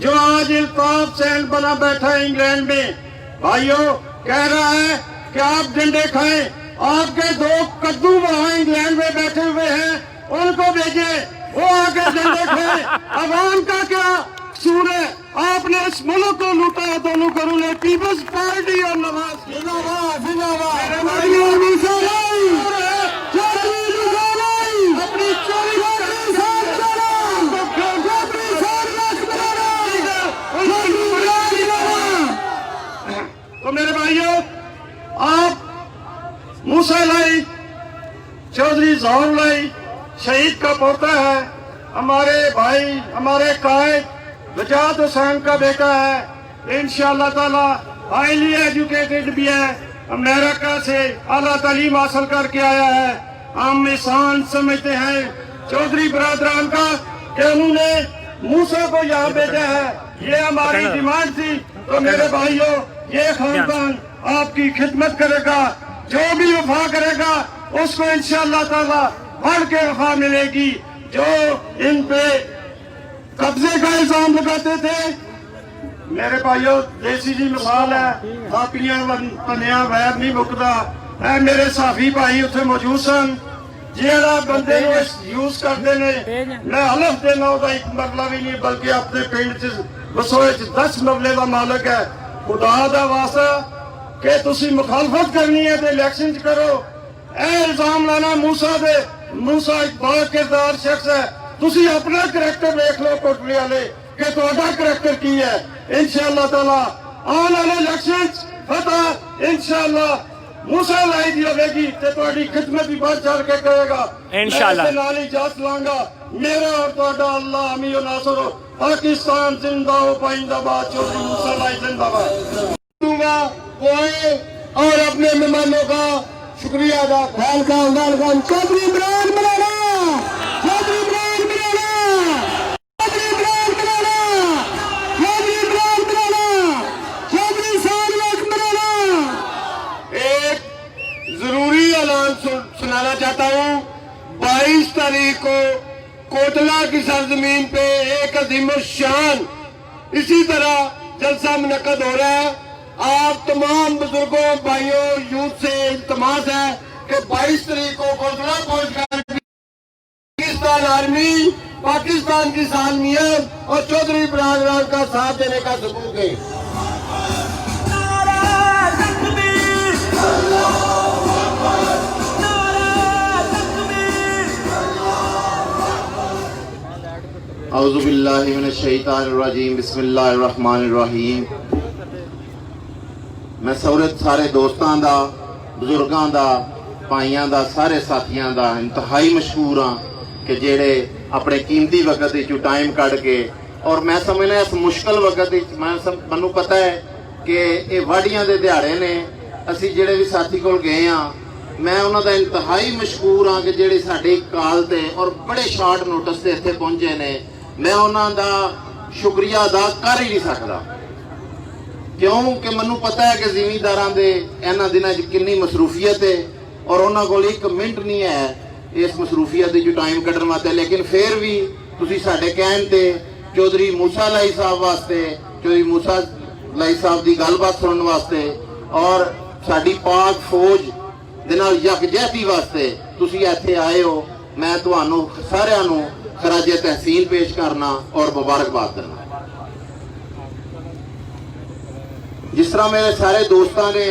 जो आज इल्ताफ सैन बना बैठा है इंग्लैंड में। भाइयों, कह रहा है कि आप डंडे खाएं, आपके 2 कद्दू वहां इंग्लैंड में बैठे हुए हैं, उनको भेजे, वो आके डंडे खाएं। अवाम का क्या कसूर है? आपने इस मुल्क को लूटा है दोनों करों ने। पीपल्स पार्टी और नवाज जिंदाबाद जिंदाबाद अपनी चोरी तो मेरे भाइयों, आप मूसा लाई चौधरी ज़हूर लाई शहीद का पोता है, हमारे भाई, हमारे कायद वजात हुसैन का बेटा है। इंशाअल्लाह ताला हाईली एजुकेटेड भी है, अमेरिका से आला तालीम हासिल करके आया है। हम एहसान समझते हैं चौधरी बरादरान का कि उन्होंने मूसा को यहाँ भेजा है। ये हमारी डिमांड थी। तो मेरे भाइयों, ये खानदान आपकी खिदमत करेगा, जो भी वफा करेगा उसको इंशाअल्लाह ताला बढ़ के वफा मिलेगी। जो इन पे कब्जे का इल्जाम लगाते थे, मेरे भाइयों, देसी जी मिसाल है, थापियां तनिया वैर नहीं मुकदा है। मेरे साफी भाई उत्थे मौजूद सन, ਜਿਹੜਾ ਬੰਦੇ ਨੂੰ ਯੂਜ਼ ਕਰਦੇ ਨੇ, ਮੈਂ ਹਲਫ ਦੇਣਾ ਉਹਦਾ ਇੱਕ ਮਰਲਾ ਵੀ ਨਹੀਂ, ਬਲਕਿ ਆਪਣੇ ਪਿੰਡ 'ਚ ਵਸੋਏ 'ਚ 10 ਮਰਲੇ ਦਾ ਮਾਲਕ ਹੈ। ਖੁਦਾ ਦਾ ਵਾਸਤਾ ਕਿ ਤੁਸੀਂ ਮੁਖਾਲਫਤ ਕਰਨੀ ਹੈ ਤੇ ਇਲੈਕਸ਼ਨ 'ਚ ਕਰੋ। ਇਹ ਇਲਜ਼ਾਮ ਲਾਣਾ ਮੂਸਾ ਇੱਕ ਬੜਾ ਕਿਰਦਾਰ ਸ਼ਖਸ ਹੈ। ਤੁਸੀਂ ਆਪਣਾ ਕਰੈਕਟਰ ਵੇਖ ਲਓ ਕੋਟਲੀ ਵਾਲੇ ਕਿ ਤੁਹਾਡਾ ਕਰੈਕਟਰ ਕੀ ਹੈ। ਇਨਸ਼ਾਅੱਲਾਹ ਤਾਲਾ ਆਉਣ ਵਾਲੇ ਇਲੈਕਸ਼ਨ 'ਚ ਫਤਹ ਇਨਸ਼ਾਅੱਲਾਹ मूसा लाई दी होगी तो तुम्हारी खिदमत भी बढ़ चढ़ के करेगा इंशाअल्लाह। नाल ही जात लांगा मेरा और तुम्हारा अल्लाह अमी और नासर हो। पाकिस्तान जिंदा हो, पाइंदाबाद। चौधरी मूसा लाई जिंदाबाद दूंगा कोई। और अपने मेहमानों का शुक्रिया अदा ख्याल का चौधरी इमरान मौलाना, चौधरी इमरान मौलाना, चौधरी इमरान मौलाना, चौधरी इमरान मौलाना, चौधरी सालक मौलाना। एक जरूरी ऐलान सुनाना चाहता हूँ। 22 तारीख को कोटला की सरजमीन पे एक अजीमुश्शान इसी तरह जलसा मुनक्कद हो रहा है। आप तमाम बुजुर्गों, भाइयों, यूथ से इल्तमास है कि 22 तारीख को कोटला पहुंचकर पाकिस्तान आर्मी, पाकिस्तान की सालमियत और चौधरी बरादरान का साथ देने का सबूत दें। औज़ुबिल्लाहि मिनश्शैतानिर्रजीम, बिस्मिल्लाहिर्रहमानिर्रहीम। मैं सारे दोस्तां दा, बुजुर्गां दा, भाइयां दा, सारे साथियां दा इंतहाई मशहूर हाँ कि जेड़े अपने कीमती वक्त टाइम कढ़ के, और मैं समझना इस मुश्किल वक्त मैनू पता है कि ये वाढ़ियां दे दिहाड़े ने। असी जेड़े भी साथी कोल गए हाँ, मैं उन्हों का इंतहाई मशहूर हाँ कि जेड़े साडे काल ते और बड़े शॉर्ट नोटिस से इत्थे पहुंचे ने। मैं उन्हों का शुक्रिया अदा कर ही नहीं सकता, क्योंकि मैनू पता है कि जिमींदारां दे इन्हां दिनां च कितनी मसरूफियत है और उन्होंने कोल एक मिनट नहीं है इस मसरूफियत जो टाइम कड्ढण वास्ते। लेकिन फिर भी तुसीं साडे कहण ते चौधरी मूसा लाई साहब वास्ते, चौधरी मूसा लाई साहब की गलबात सुनने वास्ते और साडी पाक फौज दे नाल यकजहती वास्ते तुसीं इत्थे आए हो। मैं तुहानू सारिआं नू खराजे तहसीन पेश करना और मुबारकबाद देना। जिस तरह मेरे सारे दोस्तों ने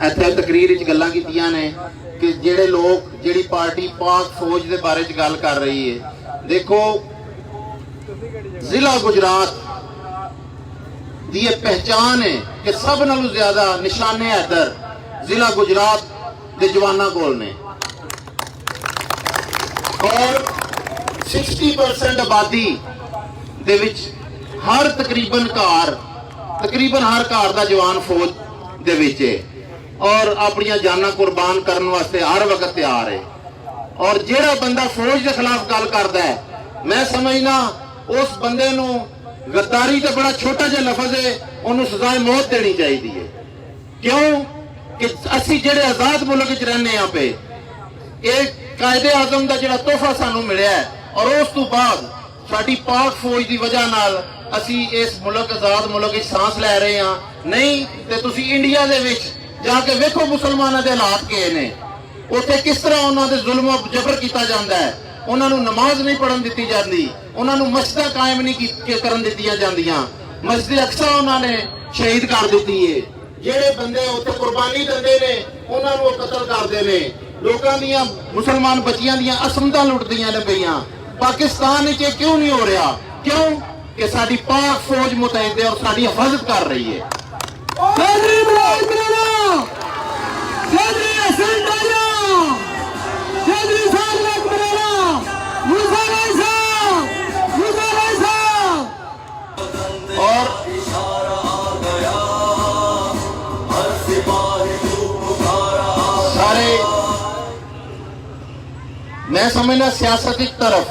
इत्थे तकरीर च गल्लां कीतियां ने कि जेड़े लोग, जेड़ी पार्टी पाक फौज के बारे च गल कर रही है, देखो जिला गुजरात की यह पहचान है कि सब नालों ज्यादा निशाने हैदर जिला गुजरात के जवानों कोल ने। ਔਰ 60% ਆਬਾਦੀ ਦੇ ਵਿੱਚ ਤਕਰੀਬਨ ਹਰ ਘਰ ਦਾ ਜਵਾਨ ਫੌਜ ਦੇ ਵਿੱਚ ਹੈ ਔਰ ਆਪਣੀਆਂ ਜਾਨਾਂ ਕੁਰਬਾਨ ਕਰਨ ਵਾਸਤੇ ਹਰ ਵਕਤ ਤਿਆਰ ਹੈ। ਔਰ ਜਿਹੜਾ ਬੰਦਾ ਫੌਜ ਦੇ ਖਿਲਾਫ ਗੱਲ ਕਰਦਾ ਹੈ, ਮੈਂ ਸਮਝਣਾ ਉਸ ਬੰਦੇ ਨੂੰ ਗੱਦਾਰੀ ਤੇ ਬੜਾ ਛੋਟਾ ਜਿਹਾ ਲਫ਼ਜ਼ ਹੈ, ਉਹਨੂੰ ਸਜ਼ਾਏ ਮੌਤ ਦੇਣੀ ਚਾਹੀਦੀ ਹੈ। ਕਿਉਂ ਕਿ ਅਸੀਂ ਜਿਹੜੇ ਆਜ਼ਾਦ ਮੁਲਕ 'ਚ ਰਹਿੰਦੇ ਹਾਂ ਪਏ, ਇਹ ਕਾਇਦੇ ਆਜ਼ਮ ਦਾ ਜਿਹੜਾ ਤੋਹਫਾ ਸਾਨੂੰ ਮਿਲਿਆ ਹੈ ਔਰ ਉਸ ਤੋਂ ਬਾਅਦ ਸਾਡੀ ਪਾਕ ਫੌਜ ਦੀ ਵਜ੍ਹਾ ਨਾਲ ਅਸੀਂ ਇਸ ਮੁਲਕ ਆਜ਼ਾਦ ਮੁਲਕ ਵਿੱਚ ਸਾਂਸ ਲੈ ਰਹੇ ਹਾਂ। ਨਹੀਂ ਤੇ ਤੁਸੀਂ ਇੰਡੀਆ ਦੇ ਵਿੱਚ ਜਾ ਕੇ ਵੇਖੋ ਮੁਸਲਮਾਨਾਂ ਦੇ ਹਾਲਾਤ ਕੀ ਨੇ, ਉੱਥੇ ਕਿਸ ਤਰ੍ਹਾਂ ਉਹਨਾਂ ਦੇ ਜ਼ੁਲਮ ਜਬਰ ਕੀਤਾ ਜਾਂਦਾ ਹੈ। ਉਹਨਾਂ ਨੂੰ ਨਮਾਜ਼ ਨਹੀਂ ਪੜ੍ਹਨ ਦਿੱਤੀ ਜਾਂਦੀ, ਉਹਨਾਂ ਨੂੰ ਮਸਜਿਦਾਂ ਕਾਇਮ ਨਹੀਂ ਕਰਨ ਦਿੱਤੀਆਂ ਜਾਂਦੀਆਂ, ਮਸਜਿਦ ਅਕਸਾ ਉਹਨਾਂ ਨੇ ਸ਼ਹੀਦ ਕਰ ਦਿੱਤੀ ਹੈ। ਜਿਹੜੇ ਬੰਦੇ ਉੱਥੇ ਕੁਰਬਾਨੀ ਦਿੰਦੇ ਨੇ ਉਹਨਾਂ ਨੂੰ ਉਹ ਕਤਲ ਕਰਦੇ ਨੇ। ਲੋਕਾਂ ਦੀਆਂ ਮੁਸਲਮਾਨ ਬੱਚੀਆਂ ਦੀਆਂ ਅਸਮਤਾਂ ਲੁੱਟਦੀਆਂ ਨੇ ਪਈਆਂ। ਪਾਕਿਸਤਾਨ ਵਿੱਚ ਇਹ ਕਿਉਂ ਨਹੀਂ ਹੋ ਰਿਹਾ? ਕਿਉਂ ਕਿ ਸਾਡੀ ਪਾਕ ਫੌਜ ਮੁਤਹਿਦ ਹੈ ਔਰ ਸਾਡੀ ਹਿਫਾਜ਼ਤ ਕਰ ਰਹੀ ਹੈ। और सारे मैं समझना सियासत की तरफ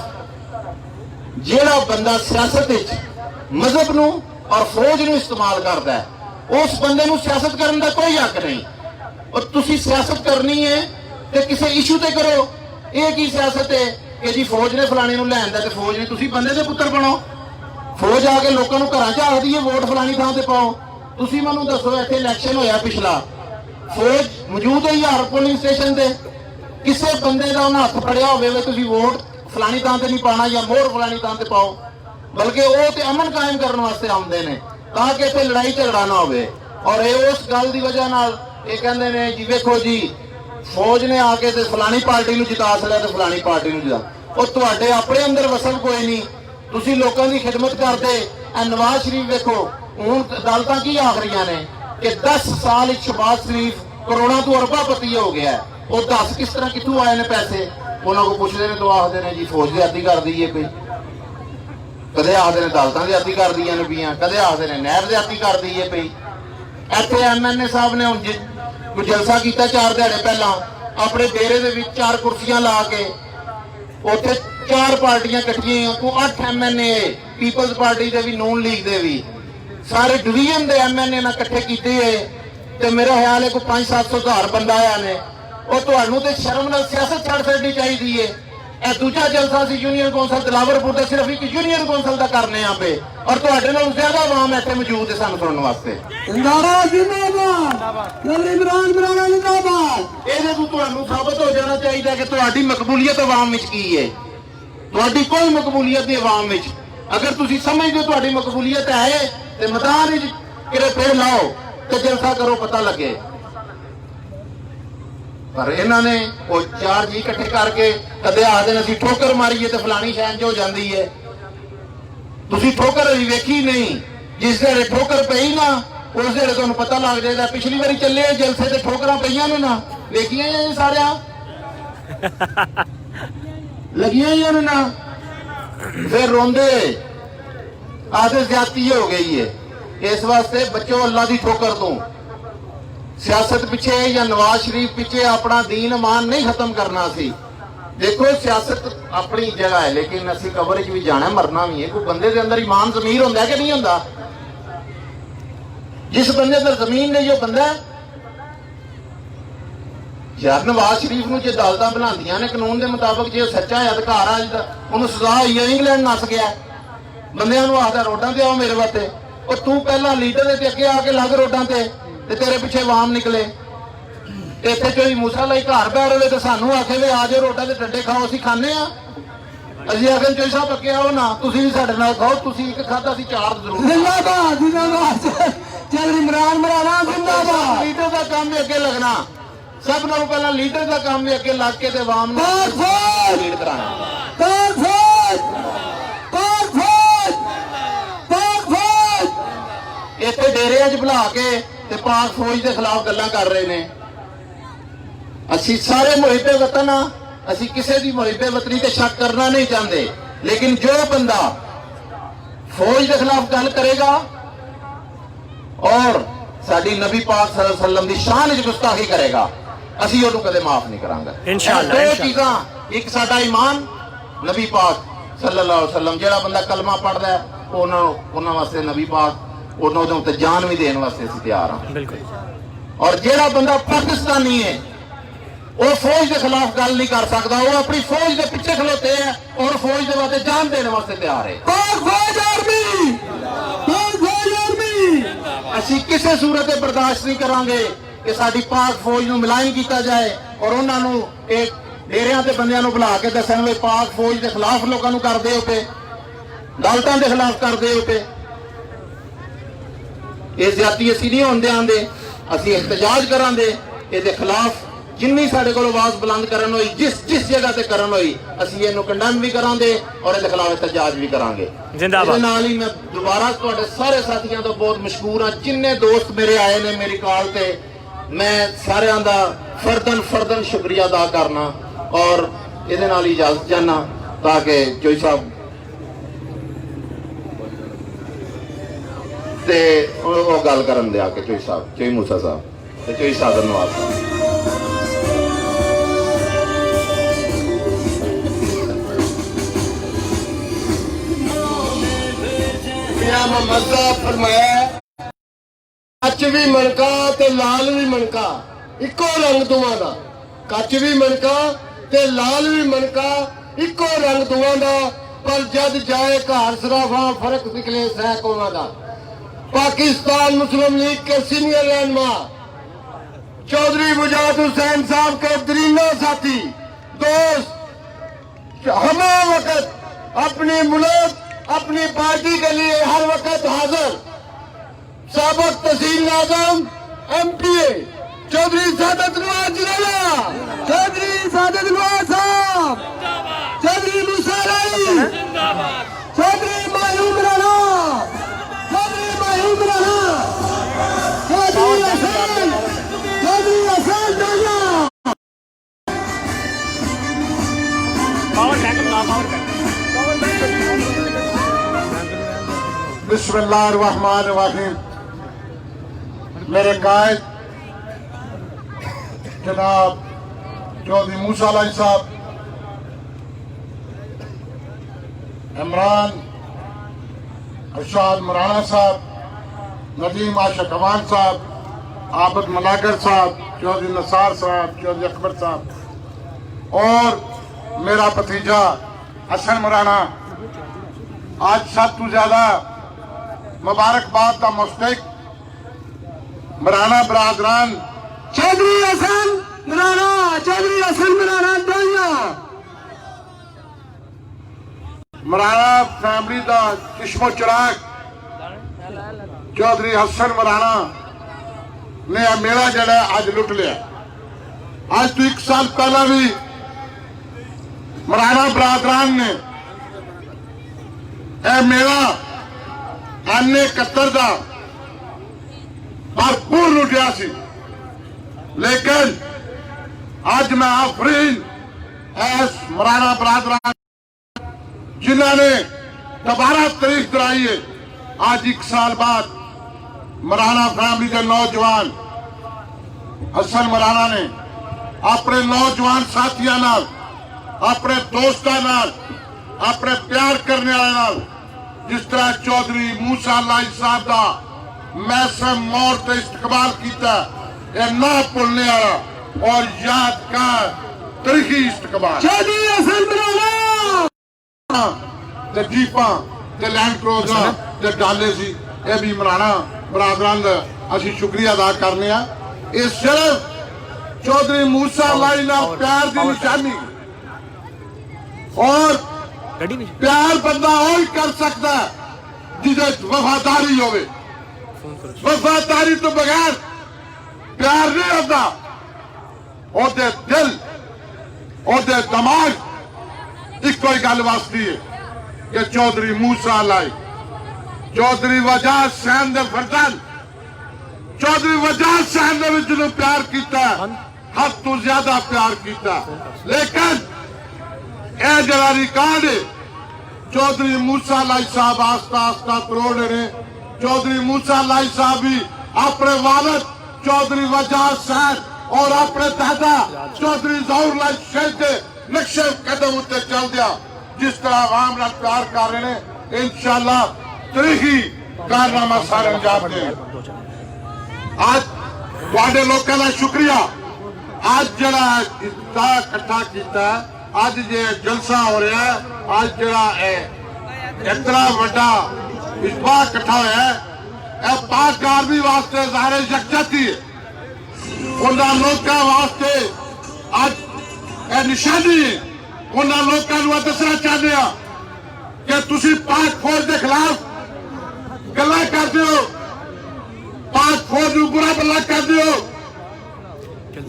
ਜਿਹੜਾ ਬੰਦਾ ਸਿਆਸਤ ਵਿੱਚ ਮਜ਼ਹਬ ਨੂੰ ਔਰ ਫੌਜ ਨੂੰ ਇਸਤੇਮਾਲ ਕਰਦਾ ਹੈ, ਉਸ ਬੰਦੇ ਨੂੰ ਸਿਆਸਤ ਕਰਨ ਦਾ ਕੋਈ ਹੱਕ ਨਹੀਂ। ਔਰ ਤੁਸੀਂ ਸਿਆਸਤ ਕਰਨੀ ਹੈ ਤੇ ਕਿਸੇ ਇਸ਼ੂ ਤੇ ਕਰੋ। ਇਹ ਕੀ ਸਿਆਸਤ ਹੈ ਕਿ ਜੀ ਫੌਜ ਨੇ ਫਲਾਣੇ ਨੂੰ ਲੈਣ ਦਾ ਤੇ ਫੌਜ ਨੇ, ਤੁਸੀਂ ਬੰਦੇ ਦੇ ਪੁੱਤਰ ਬਣੋ। ਫੌਜ ਆ ਕੇ ਲੋਕਾਂ ਨੂੰ ਘਰਾਂ 'ਚ ਆਖਦੀ ਹੈ ਵੋਟ ਫਲਾਣੀ ਥਾਂ ਤੇ ਪਾਓ। ਤੁਸੀਂ ਮੈਨੂੰ ਦੱਸੋ ਇੱਥੇ ਇਲੈਕਸ਼ਨ ਹੋਇਆ ਪਿਛਲਾ, ਫੌਜ ਮੌਜੂਦ ਹੋਈ ਹਰ ਪੋਲਿੰਗ ਸਟੇਸ਼ਨ ਤੇ, ਕਿਸੇ ਬੰਦੇ ਦਾ ਉਹਨਾਂ ਹੱਥ ਫੜਿਆ ਹੋਵੇ ਵੀ ਤੁਸੀਂ ਵੋਟ ਫਲਾਣੀ ਥਾਂ ਤੇ ਨਹੀਂ ਪਾਣਾ ਜਾਂ ਮੋਹਰ ਫਲਾਣੀ ਥਾਂ ਤੇ ਪਾਓ, ਬਲਕਿ ਉਹ ਤੇ ਅਮਨ ਕਾਇਮ ਕਰਨ ਵਾਸਤੇ ਆਉਂਦੇ ਨੇ ਤਾਂ ਕਿ ਇੱਥੇ ਲੜਾਈ ਝਗੜਾ ਨਾ ਹੋਵੇ। ਔਰ ਇਹ ਉਸ ਗੱਲ ਦੀ ਵਜ੍ਹਾ ਨਾਲ ਇਹ ਕਹਿੰਦੇ ਨੇ ਜੀ ਵੇਖੋ ਜੀ ਫੌਜ ਨੇ ਆ ਕੇ ਤੇ ਫਲਾਣੀ ਪਾਰਟੀ ਨੂੰ ਜਿਤਾ ਲਿਆ ਤੇ ਫਲਾਣੀ ਪਾਰਟੀ ਨੂੰ ਜਿਤਾ। ਉਹ ਤੁਹਾਡੇ ਆਪਣੇ ਅੰਦਰ ਵਸਲ ਕੋਈ ਨਹੀਂ, ਤੁਸੀਂ ਲੋਕਾਂ ਦੀ ਖਿਦਮਤ ਕਰਦੇ। ਇਹ ਨਵਾਜ਼ ਸ਼ਰੀਫ ਵੇਖੋ ਹੁਣ ਅਦਾਲਤਾਂ ਕੀ ਆਖ ਰਹੀਆਂ ਨੇ ਕਿ 10 ਸਾਲ ਵਿੱਚ ਸ਼ਹਬਾਜ਼ ਸ਼ਰੀਫ ਕਰੋੜਾਂ ਤੋਂ ਅਰਬਾਪਤੀ ਹੋ ਗਿਆ। ਉਹ ਦੱਸ ਕਿਸ ਤਰ੍ਹਾਂ ਕਿੱਥੋਂ ਆਏ ਨੇ ਪੈਸੇ? ਉਹਨਾਂ ਕੋਲ ਪੁੱਛਦੇ ਨੇ ਤਾਂ ਆਖਦੇ ਨੇ ਜੀ ਫੌਜ ਦੀ ਆਦੀ ਕਰਦੀ ਹੈ ਕੋਈ, ਕਦੇ ਆਖਦੇ ਨੇ ਅਦਾਲਤਾਂ ਦੀ ਆਦੀ ਕਰਦੀਆਂ ਨੇ ਪਈਆਂ, ਕਦੇ ਆਖਦੇ ਨੇ ਨਹਿਰ ਦੀ ਆਦੀ ਕਰਦੀ ਹੈ ਪਈ। ਇੱਥੇ ਐਮਐਨਏ ਸਾਹਿਬ ਨੇ ਹੁਣ ਕੋਈ ਜਲਸਾ ਕੀਤਾ 4 ਦਿਹਾੜੇ ਪਹਿਲਾਂ ਆਪਣੇ ਡੇਰੇ ਦੇ ਵਿੱਚ 4 ਕੁਰਸੀਆਂ ਲਾ ਕੇ, ਉੱਥੇ 4 ਪਾਰਟੀਆਂ ਇਕੱਠੀਆਂ, ਕੋਈ 8 ਐਮਐਨਏ ਪੀਪਲਜ਼ ਪਾਰਟੀ ਦੇ ਵੀ, ਨੂਨ ਲੀਗ ਦੇ ਵੀ, ਸਾਰੇ ਡਿਵੀਜ਼ਨ ਦੇ ਐਮਐਨਏ ਨਾਲ ਇਕੱਠੇ ਕੀਤੇ ਹੋਏ ਤੇ ਮੇਰਾ ਖਿਆਲ ਹੈ ਕੋਈ 500-700 ਹਜ਼ਾਰ ਬੰਦਾ ਆਇਆ ਨੇ। ਉਹ ਤੁਹਾਨੂੰ ਤੇ ਸ਼ਰਮ ਨਾਲ ਸਿਆਸਤ ਛੱਡ ਛੱਡਣੀ ਚਾਹੀਦੀ ਹੈ। ਇਹ ਦੂਜਾ ਜਲਸਾ ਸੀ ਯੂਨੀਅਨ ਕੌਂਸਲ ਦਲਾਵਰਪੁਰ ਦਾ, ਸਿਰਫ ਇੱਕ ਯੂਨੀਅਨ ਕੌਂਸਲ ਦਾ ਕਰਨੇ ਆ ਪਏ ਔਰ ਤੁਹਾਡੇ ਨਾਲ ਜ਼ਿਆਦਾ ਆਵਾਮ ਇੱਥੇ ਮੌਜੂਦ ਹੈ ਸਾਨੂੰ ਸੁਣਨ ਵਾਸਤੇ। ਇਹਦੇ ਤੋਂ ਤੁਹਾਨੂੰ ਸਾਬਤ ਹੋ ਜਾਣਾ ਚਾਹੀਦਾ ਕਿ ਤੁਹਾਡੀ ਮਕਬੂਲੀਅਤ ਆਵਾਮ ਵਿੱਚ ਕੀ ਹੈ। ਤੁਹਾਡੀ ਕੋਈ ਮਕਬੂਲੀਅਤ ਨਹੀਂ ਆਵਾਮ ਵਿੱਚ। ਅਗਰ ਤੁਸੀਂ ਸਮਝਦੇ ਤੁਹਾਡੀ ਮਕਬੂਲੀਅਤ ਹੈ ਤੇ ਮੈਦਾਨ ਵਿੱਚ ਕਿਰੇ ਪੇੜ ਲਾਓ ਤੇ ਜਲਸਾ ਕਰੋ, ਪਤਾ ਲੱਗੇ। ਪਰ ਇਹਨਾਂ ਨੇ ਉਹ 4 ਜੀ ਇਕੱਠੇ ਕਰਕੇ ਕਦੇ ਆਖਦੇ ਨੇ ਅਸੀਂ ਠੋਕਰ ਮਾਰੀਏ ਤੇ ਫਲਾਣੀ ਸ਼ੈਨ ਜੋ ਜਾਂਦੀ ਹੈ। ਤੁਸੀਂ ਠੋਕਰ ਅਜੇ ਵੇਖੀ ਨਹੀਂ, ਜਿਸ ਵੇਲੇ ਠੋਕਰ ਪਈ ਨਾ ਉਸ ਵੇਲੇ ਤੁਹਾਨੂੰ ਪਤਾ ਲੱਗ ਜਾਏਗਾ। ਪਿਛਲੀ ਵਾਰੀ ਚੱਲੇ ਜਲਸੇ ਤੇ ਠੋਕਰਾਂ ਪਈਆਂ ਨੇ ਨਾ, ਵੇਖੀਆਂ ਜਾਂ ਸਾਰਿਆਂ ਲੱਗੀਆਂ ਜਾਂ ਨਾ, ਫਿਰ ਰੋਂਦੇ ਆਦੇ ਜ਼ਿਆਦਤੀ ਹੋ ਗਈ ਹੈ। ਇਸ ਵਾਸਤੇ ਬਚੋ ਅੱਲਾ ਦੀ ਠੋਕਰ ਤੋਂ। ਸਿਆਸਤ ਪਿੱਛੇ ਜਾਂ ਨਵਾਜ਼ ਸ਼ਰੀਫ ਪਿੱਛੇ ਆਪਣਾ ਦੀਨ ਇਮਾਨ ਨਹੀਂ ਖਤਮ ਕਰਨਾ ਸੀ। ਦੇਖੋ ਸਿਆਸਤ ਆਪਣੀ ਜਗ੍ਹਾ ਹੈ, ਲੇਕਿਨ ਅਸੀਂ ਕਬਰ 'ਚ ਵੀ ਜਾਣਾ, ਮਰਨਾ ਵੀ ਹੈ। ਕੋਈ ਬੰਦੇ ਦੇ ਅੰਦਰ ਈਮਾਨ ਜ਼ਮੀਰ ਹੁੰਦਾ ਕਿ ਨਹੀਂ ਹੁੰਦਾ? ਜਿਸ ਬੰਦੇ ਅੰਦਰ ਜ਼ਮੀਨ ਨਹੀਂ ਉਹ ਬੰਦਾ ਯਾਰ। ਨਵਾਜ਼ ਸ਼ਰੀਫ ਨੂੰ ਜੇ ਅਦਾਲਤਾਂ ਬਣਾਉਂਦੀਆਂ ਨੇ ਕਾਨੂੰਨ ਦੇ ਮੁਤਾਬਕ, ਜੇ ਉਹ ਸੱਚਾ ਹੈ ਅਧਿਕਾਰ ਆ ਜਿਹਦਾ, ਉਹਨੂੰ ਸਜ਼ਾ ਹੋਈ ਹੈ। ਇੰਗਲੈਂਡ ਨੱਸ ਗਿਆ, ਬੰਦਿਆਂ ਨੂੰ ਆਖਦਾ ਰੋਡਾਂ ਤੇ ਆਓ ਮੇਰੇ ਵਾਸਤੇ। ਉਹ ਤੂੰ ਪਹਿਲਾਂ ਲੀਡਰ ਦੇ ਅੱਗੇ ਆ ਕੇ ਲੱਗ ਰੋਡਾਂ ਤੇ ਤੇਰੇ ਪਿੱਛੇ ਆਵਾਮ ਨਿਕਲੇ। ਇੱਥੇ ਕੋਈ ਮੂਸਾ ਲਈ ਘਰ ਬੈਠ ਰਵੇ ਤੇ ਸਾਨੂੰ ਆਖੇ ਵੀ ਆ ਜਾਓ ਰੋਡਾਂ ਤੇ ਡੰਡੇ ਖਾਓ, ਅਸੀਂ ਖਾਂਦੇ ਆ। ਅਸੀਂ ਆਖੇ ਚੋਈ ਸਾਹਿਬ ਅੱਗੇ ਆਓ ਨਾ, ਤੁਸੀਂ ਵੀ ਸਾਡੇ ਨਾਲ ਖਾਓ। ਤੁਸੀਂ ਇੱਕ ਖਾਧਾ ਸੀ 4 ਜ਼ਰੂਰ। जिंदाबाद जिंदाबाद चौधरी इमरान मराना जिंदाबाद। ਲੀਡਰ ਦਾ ਕੰਮ ਵੀ ਅੱਗੇ ਲੱਗਣਾ, ਸਭ ਨਾਲੋਂ ਪਹਿਲਾਂ ਲੀਡਰ ਦਾ ਕੰਮ ਵੀ ਅੱਗੇ ਲੱਗ ਕੇ ਤੇ ਆਵਾਮ ਨੂੰ ਲੀਡ ਕਰਾਉਣਾ। ਇੱਥੇ ਡੇਰਿਆਂ 'ਚ ਬੁਲਾ ਕੇ ਤੇ ਪਾਕ ਫੌਜ ਦੇ ਖਿਲਾਫ ਗੱਲਾਂ ਕਰ ਰਹੇ ਨੇ। ਅਸੀਂ ਸਾਰੇ ਮੁਹਿੱਬੇ ਵਤਨ ਆ, ਅਸੀਂ ਕਿਸੇ ਦੀ ਮੁਹੱਬੇ ਵਤਨੀ ਤੇ ਸ਼ੱਕ ਕਰਨਾ ਨਹੀਂ ਚਾਹੁੰਦੇ, ਲੇਕਿਨ ਜੋ ਬੰਦਾ ਫੌਜ ਦੇ ਖਿਲਾਫ ਗੱਲ ਕਰੇਗਾ ਔਰ ਸਾਡੀ ਨਬੀ ਪਾਕ ਸੱਲੱਲਾਹੁ ਅਲੈहि ਵਸੱਲਮ ਦੀ ਸ਼ਾਨ ਵਿੱਚ ਗੁਸਤਾਖੀ ਕਰੇਗਾ, ਅਸੀਂ ਉਹਨੂੰ ਕਦੇ ਮਾਫ ਨਹੀਂ ਕਰਾਂਗੇ। इंशाअल्लाह, ਦੋ इंशाअल्लाह। ਚੀਜ਼ਾਂ, ਇੱਕ ਸਾਡਾ ਈਮਾਨ, ਨਬੀ ਪਾਕ ਸੱਲੱਲਾਹੁ ਅਲੈहि ਵਸੱਲਮ, ਜਿਹੜਾ ਬੰਦਾ ਕਲਮਾ ਪੜਦਾ ਹੈ ਉਹਨਾਂ ਵਾਸਤੇ ਨਬੀ ਪਾਕ ਉਹਨਾਂ ਦੇ ਉੱਤੇ ਜਾਨ ਵੀ ਦੇਣ ਵਾਸਤੇ ਅਸੀਂ ਤਿਆਰ ਹਾਂ। बिल्कुल। ਔਰ ਜਿਹੜਾ ਬੰਦਾ ਪਾਕਿਸਤਾਨੀ ਹੈ ਉਹ ਫੌਜ ਦੇ ਖਿਲਾਫ ਗੱਲ ਨਹੀਂ ਕਰ ਸਕਦਾ, ਉਹ ਆਪਣੀ ਫੌਜ ਦੇ ਪਿੱਛੇ ਖਲੋਤੇ ਹੈ ਔਰ ਫੌਜ ਦੇ ਵਾਸਤੇ ਜਾਨ ਦੇਣ ਵਾਸਤੇ ਤਿਆਰ ਹੈ। पाक फौज आर्मी, पाक फौज आर्मी। ਅਸੀਂ ਕਿਸੇ ਸੂਰਤ ਤੇ ਬਰਦਾਸ਼ਤ ਨਹੀਂ ਕਰਾਂਗੇ ਕਿ ਸਾਡੀ ਪਾਕ ਫੌਜ ਨੂੰ ਮੁਲਾਇਮ ਕੀਤਾ ਜਾਏ ਔਰ ਉਹਨਾਂ ਨੂੰ ਇੱਕ ਡੇਰਿਆਂ ਤੇ ਬੰਦਿਆਂ ਨੂੰ ਬੁਲਾ ਕੇ ਦੱਸਣ ਵੀ ਪਾਕ ਫੌਜ ਦੇ ਖਿਲਾਫ ਲੋਕਾਂ ਨੂੰ ਕਰਦੇ ਹੋ ਪਏ, ਦਲਤਾਂ ਦੇ ਖਿਲਾਫ ਕਰਦੇ ਹੋ ਪਏ। ਇਹ ਜ਼ਿਆਦਤੀ ਅਸੀਂ ਨਹੀਂ ਹੋਣ ਦਿਆਂਗੇ, ਅਸੀਂ ਇhtਜਾਜ ਕਰਾਂਗੇ ਇਹਦੇ ਖਿਲਾਫ। ਜਿੰਨੀ ਸਾਡੇ ਕੋਲ ਆਵਾਜ਼ ਬੁਲੰਦ ਕਰਨ ਹੋਈ, ਜਿਸ ਜਗ੍ਹਾ ਤੇ ਕਰਨ ਹੋਈ, ਅਸੀਂ ਇਹਨੂੰ ਕੰਡੈਮ ਵੀ ਕਰਾਂਗੇ ਔਰ ਇਹਦੇ ਖਿਲਾਫ ਇhtਜਾਜ ਵੀ ਕਰਾਂਗੇ। ਜ਼ਿੰਦਾਬਾਦ। ਇਹਦੇ ਨਾਲ ਹੀ ਮੈਂ ਦੁਬਾਰਾ ਤੁਹਾਡੇ ਸਾਰੇ ਸਾਥੀਆਂ ਤੋਂ ਬਹੁਤ ਮਸ਼ਕੂਰ ਹਾਂ। ਜਿੰਨੇ ਦੋਸਤ ਮੇਰੇ ਆਏ ਨੇ ਮੇਰੀ ਕਾਲ ਤੇ, ਮੈਂ ਸਾਰਿਆਂ ਦਾ ਫਰਦਨ ਸ਼ੁਕਰੀਆ ਅਦਾ ਕਰਨਾ ਔਰ ਇਹਦੇ ਨਾਲ ਹੀ ਇਜਾਜ਼ਤ ਚਾਹਨਾ ਤਾਂ ਕਿ ਚੋਈ ਸਾਹਿਬ ਤੇ ਉਹ ਗੱਲ ਕਰਨ ਦੇ ਆ ਕੇ ਚੋਈ ਸਾਹਿਬ, ਚੋਈ ਮੂਸਾ ਸਾਹਿਬ ਤੇ ਚੋਈ ਸਾਦਰ ਨਵਾਜ਼ ਸਾਹਿਬ। मियां मोहम्मद साहब फरमाया, ਕੱਚ ਵੀ ਮਣਕਾ ਤੇ ਲਾਲ ਵੀ ਮਣਕਾ, ਇੱਕੋ ਰੰਗ ਦੋਵਾਂ ਦਾ। ਕੱਚ ਵੀ ਮਣਕਾ ਤੇ ਲਾਲ ਵੀ ਮਣਕਾ, ਇੱਕੋ ਰੰਗ ਦੋਵਾਂ ਦਾ। ਪਰ ਜਦ ਜਾਏ ਘਰ ਸਰਾਫਾ, ਫਰਕ ਨਿਕਲੇ ਸਹਿ ਕੌਮਾਂ ਦਾ। पाकिस्तान मुस्लिम लीग के सीनियर रहनुमा चौधरी मुजाहिद हुसैन साहब के दरीना साथी दोस्त, हम वक्त अपनी मुल्क, अपनी पार्टी के लिए हर वक्त हाजिर, साबिक तहसील नाज़िम MPA चौधरी सादत नवाज जिला, चौधरी सादत नवाज साहब, चौधरी मूसा अली, चौधरी मायूम राणा, चौधरी मायूम राणा, चौधरी हसन, चौधरी हसन दाना। पावर बैकअप ना, पावर बैकअप। बिस्मिल्लाहिर्रहमानिर्रहीम। मेरे कायद जनाब चौधरी मूसा अली साहब, इमरान अरशाद मराना साहब, नदीम आशिक अमान साहब, आबद मलाकर साहब, चौधरी नसार साहब, चौधरी अकबर साहब और मेरा भतीजा हसन मराना, आज सब तो ज्यादा मुबारकबाद का मुस्तक मराना बरादरान चौधरी हसन मराना, चौधरी हसन मराना दोया मराना फैमिली का किस्मो चिराग चौधरी हसन मराना ने मेरा जड़ा आज लुट लिया। आज तो 1 साल पहला भी मराना बरादरान ने मेरा N71 का भरपूर लुटिया सी, लेकिन आज मैं आफरीन एस मराना बरादरान जिन्होंने दोबारा तारीख दराई है। आज 1 साल बाद मराना फैमिली के नौजवान हसन मराना ने अपने नौजवान साथियों नाल, अपने दोस्तों नाल, अपने प्यार करने वाले नाल, जिस तरह चौधरी मूसा अली साहब का मैसम मौर से इस्तकबाल किया, यह ना भूलने वाला और यादगार तारीखी इस्तकबाल। चौधरी हसन मराना ते जीपां ते लैंड क्रूज़र ते डाले सी, यह भी मराना बरादरान का असीं शुक्रिया अदा करने आ। ये सिर्फ चौधरी मूसा अली नाल प्यार की निशानी और प्यार बंदा और कर सकता है जिसे वफादारी होवे। वफादारी तो बगैर प्यार नहीं होता। ओदे दिल, ओदे दिमाग इको ही गल वास्ती है कि चौधरी मूसा अली, चौधरी वजाद सैन दे फरजंद, चौधरी वजाद सैन ने भी जिन्होंने प्यार किया, हद तो ज्यादा प्यार किया, लेकिन ਇਹ ਜਿਹੜਾ ਰਿਕਾਰਡ ਹੈ चौधरी मूसा लाई साहब आस्ता आस्ता करोड़ ने चौधरी मूसा लाई साहब भी अपने वालिद चौधरी वजाहत साहब और अपने दादा चौधरी ज़हूर लाई शेख के नक्शे कदम उत्ते चल दिया जिस तरह आवाम नाल प्यार कर रहे हैं इंशाअल्लाह तरीकी कारनामा सारे अंजाम दे आज तुहाडे लोकां दा शुक्रिया आज जड़ा इकट्ठा कीता आज ये जलसा हो रहा है आज जड़ा इतना बड़ा इजमा इकट्ठा होया है पाक आर्मी वास्ते ज़ाहिर यकजहती है उन्हां लोकां वास्ते आज निशानी है उन्हां लोकां नूं दसना चाहते हैं कि तुसी पाक फौज के खिलाफ गल्लां करदे हो पाक फौज नूं बुरा भला करदे हो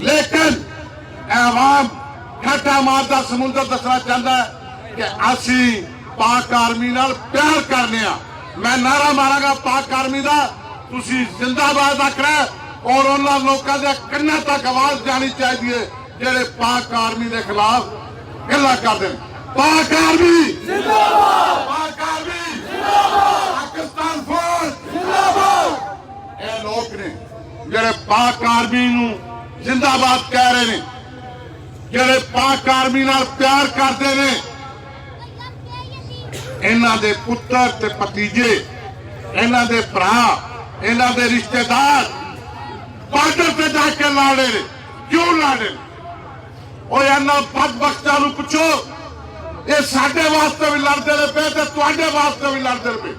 लेकिन आवाम खट्टा मारदा समुंदर दसना चाहता है कि असी पाक आर्मी नाल प्यार करने मैं नारा मारांगा पाक आर्मी दा तुसी जिंदाबाद आखना और उन्हां लोकां दे कन्नां तक आवाज जानी चाहिए जेड़े पाक आर्मी दे खिलाफ गल्लां करदे पाक आर्मी जिंदाबाद पाक आर्मी जिंदाबाद पाकिस्तान फौज जिंदाबाद ये लोग ने जेड़े पाक आर्मी नूं जिंदाबाद कह रहे ने ਜਿਹੜੇ ਪਾਕ ਆਰਮੀ ਨਾਲ ਪਿਆਰ ਕਰਦੇ ਨੇ ਇਹਨਾਂ ਦੇ ਪੁੱਤਰ ਤੇ ਭਤੀਜੇ ਇਹਨਾਂ ਦੇ ਭਰਾ ਇਹਨਾਂ ਦੇ ਰਿਸ਼ਤੇਦਾਰ ਬਾਰਡਰ ਤੇ ਜਾ ਕੇ ਲੜੇ ਨੇ ਕਿਉਂ ਲੜੇ ਉਹ ਇਹਨਾਂ ਬਦਬਖਤਾਂ ਨੂੰ ਪੁੱਛੋ ਇਹ ਸਾਡੇ ਵਾਸਤੇ ਵੀ ਲੜਦੇ ਨੇ ਪਏ ਤੇ ਤੁਹਾਡੇ ਵਾਸਤੇ ਵੀ ਲੜਦੇ ਨੇ ਪਏ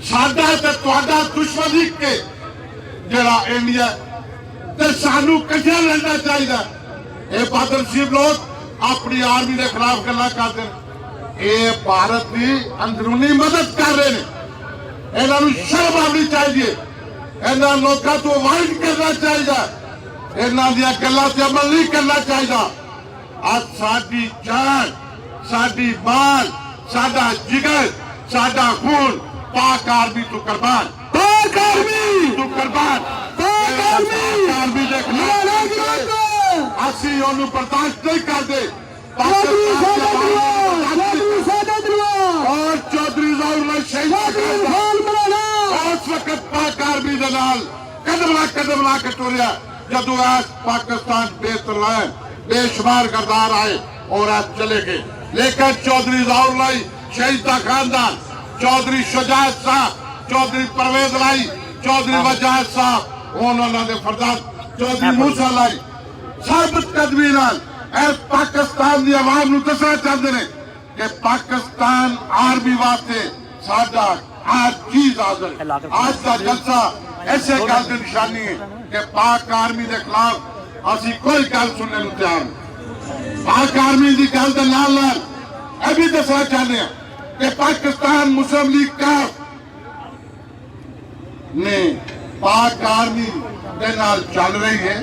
ਸਾਡਾ ਤੇ ਤੁਹਾਡਾ ਦੁਸ਼ਮਣ ਇੱਕ ਹੈ ਜਿਹੜਾ ਇੰਡੀਆ ਤੇ ਸਾਨੂੰ ਇਕੱਠੇ ਲੜਨਾ ਚਾਹੀਦਾ ये बदनसीब लोग अपनी आर्मी के खिलाफ गल्लां करते हैं ये भारत की अंदरूनी मदद कर रहे हैं इन्हां नूं शर्म आनी चाहिए इन्हां लोकां तो अवॉइड करना चाहिए इन्हां दीयां गल्लां ते अमल नहीं करना चाहिए आज साडी जान साडी माल साडा जिगर साडा खून पाक आर्मी तो कुर्बान पाक आर्मी तो कुर्बान पाक आर्मी दे खिलाफ ਅਸੀਂ ਉਹਨੂੰ ਬਰਦਾਸ਼ਤ ਨਹੀਂ ਕਰਦੇ और चौधरी ज़हूर लाई शहीद उस वक्त पाक आर्मी दे नाल कदम ला के टुरिया जदों पाकिस्तान बेतरैन बेशुमार गद्दार आए और आज चले गए लेकिन चौधरी ज़हूर लाई शहीद का खानदान चौधरी शुजात साहब चौधरी परवेज लाई चौधरी वजाहत साहब उन्होंने दे फरजाद चौधरी मूसा लाई साबित कदमी नाल पाकिस्तान की आवाम नूं दसना चाहते हैं कि पाकिस्तान आर्मी वास्ते साडा आज चीज हाजिर आज का जलसा ऐसे गल की निशानी है कि पाक आर्मी के खिलाफ असी कोई गल सुनने को तैयार नहीं पाक आर्मी की गल के नाल यह भी दसना चाहते हैं कि पाकिस्तान मुस्लिम लीग का ने पाक आर्मी के नाल चल रही है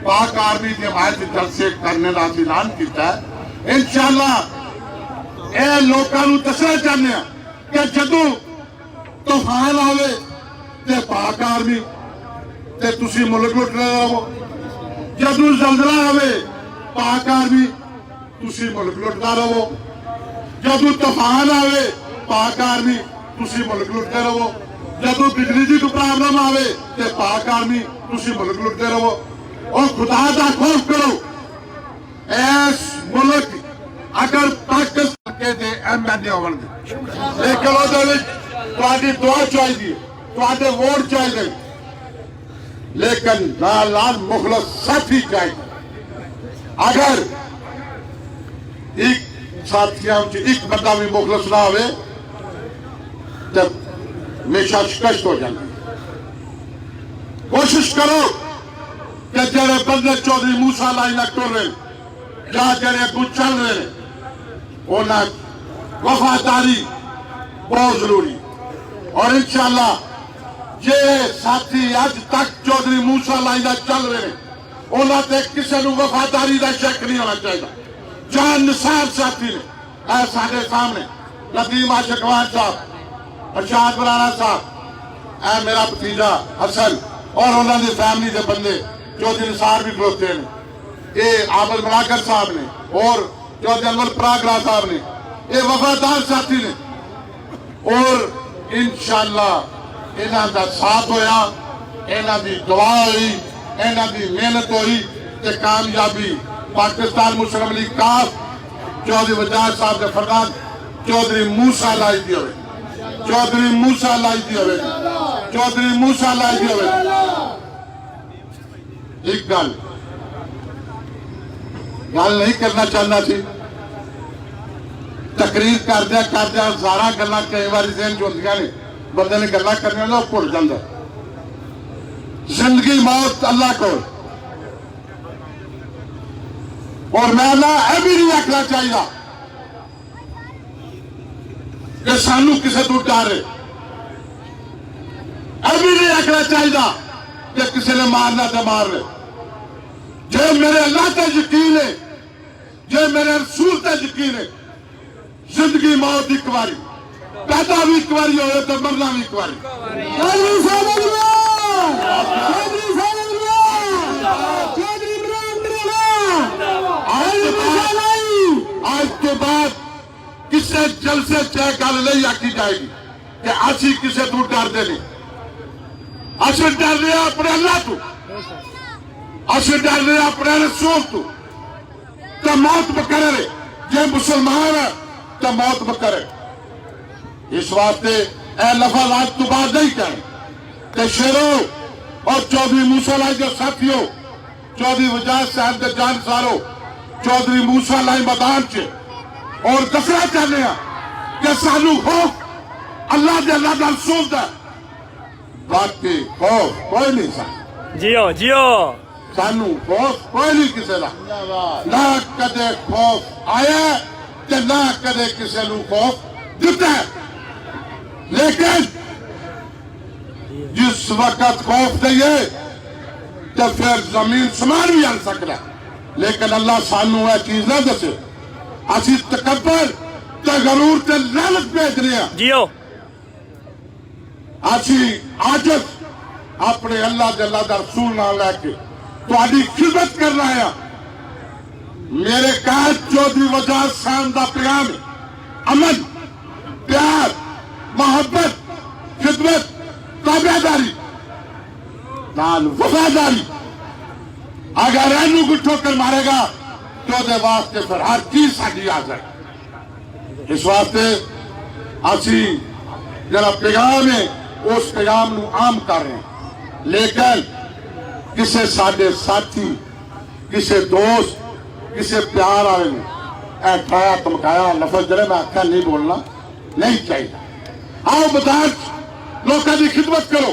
पाक आर्मी की हमायत जलसे करने का ऐलान किया है इंशाअल्लाह ये लोगों को दसना चाहते हैं कि जदों तूफान आवे ते पाक आर्मी ते तुसी मुल्क लुट रहे हो जदों जलजला आवे पाक आर्मी तुसी मुल्क लुटता रहो जदों तूफान आवे पाक आर्मी तुसी मुल्क लुटते रहो जदों बिजली की कोई प्रॉब्लम आवे ते पाक आर्मी तुसी मुल्क लुटते रहो और खुदा का खौफ करो इस मुल्क अगर पाकिस्तान के दे MLA होणगे लेकिन ਉਹਦੇ ਵਿੱਚ ਤੁਹਾਡੀ ਦੁਆ ਚਾਹੀਦੀ ਤੁਹਾਡੇ ਵੋਟ ਚਾਹੀਦੇ लेकिन लाल मुखलस साथी चाहिए अगर एक साथियों एक बंदा भी मुखलस ना हो तो हमेशा शिकस्त हो जाती कोशिश करो कि जेड़े बंदे चौधरी मूसा लाई ना टुर रहे या जेड़े अगू चल रहे उन्हें वफादारी बहुत जरूरी और इंशाअल्लाह जे साथी अज तक चौधरी मूसा लाई ना चल रहे उन्होंने किसी को वफादारी का शक नहीं होना चाहिए जान निसार साथी ने साढ़े सामने नदीम आशिकवान साहब अरशाद बराना साहब मेरा भतीजा हसन और उन्होंने फैमिली के बंदे चौधरी निसार भी खलोते हैं ये आबद मलाकर साहब ने और चौधरी अनवर प्रागरा साहब ने, ये वफादार साथी ने, और इंशाअल्लाह इन्हां दा साथ होया, इन्हां दी दुआ हुई, इन्हां दी मेहनत हुई ते कामयाबी पाकिस्तान मुस्लिम लीग काफ चौधरी वजाज साहब के फरमान चौधरी मूसा लाई दी होवे, चौधरी मूसा लाई दी होवे, चौधरी मूसा लाई दी होवे। एक गल नहीं करना चाहना सी, तकरीर करदे सारा गल्लां कई बार ज़हन च होंदियां ने, बंदे ने गल्लां करनियां ना भुल जांदा। जिंदगी मौत अल्लाह को, और मैं ना यह भी नहीं आखना चाहिए कि सानू किसी तो डर है, यह भी नहीं आखना चाहिए कि किसी ने मारना तो मार ले। जे मेरे अल्लाह का यकीन है, जे मेरे रसूल का यकीन है, जिंदगी मौत एक बारी, पैदा भी एक बारी हो तो मरना भी एक बारी। आज के बाद किसी जलसे चाहे गल नहीं आखी जाएगी कि असी किसी तो डरते नहीं, असी डर रहे अपने अल्लाह तो, असी डर रहे अपने रसूल तो मौत बकरे, जे मुसलमान है तो मौत बकरे। इस वास्ते ए लफज आज तो बाद नहीं कहने कि शेरों और चौधरी मूसा लाई के साथियों, चौधरी वजाज साहब के जानसारों, चौधरी मूसा लाई मैदान च और दसना चाहते हैं कि सानू खौफ अल्लाह के अल्लाह का रसूल दा, बाकी खौफ कोई नहीं सा, जियो जियो सानू खौफ कोई नहीं किसी का, ना कदे खौफ आया ते ना कदे किसी नू खौफ दिता है। लेकिन जिस वक्त खौफ दिए तो फिर जमीन समान भी हल सकता, लेकिन अल्लाह सानू यह चीज ना दसे, असी तकबर ते गरूर ते लालच भेज रहे हैं, जियो असी आजत अपने अल्लाह के अल्लाह का रसूल नाम लैके तुहाडी खिदमत करना है। मेरे कायद चौधरी वजाज साहब का पैगाम है अमन, प्यार, मोहब्बत, खिदमत, ताबेदारी नाल वफादारी। अगर एनू को ठोकर मारेगा तो दे वास्ते फिर हर चीज साडी आ जाए। इस वास्ते असी जरा पैगाम है उस पैगाम नू आम कर रहे हैं, लेकिन किसी साडे साथी, किसी दोस्त, किसी प्यार वाले ने ऐठाया धमकाया लफज जरे मैं आख्या नहीं बोलना नहीं चाहिए। आओ मैदान लोगों की खिदमत करो।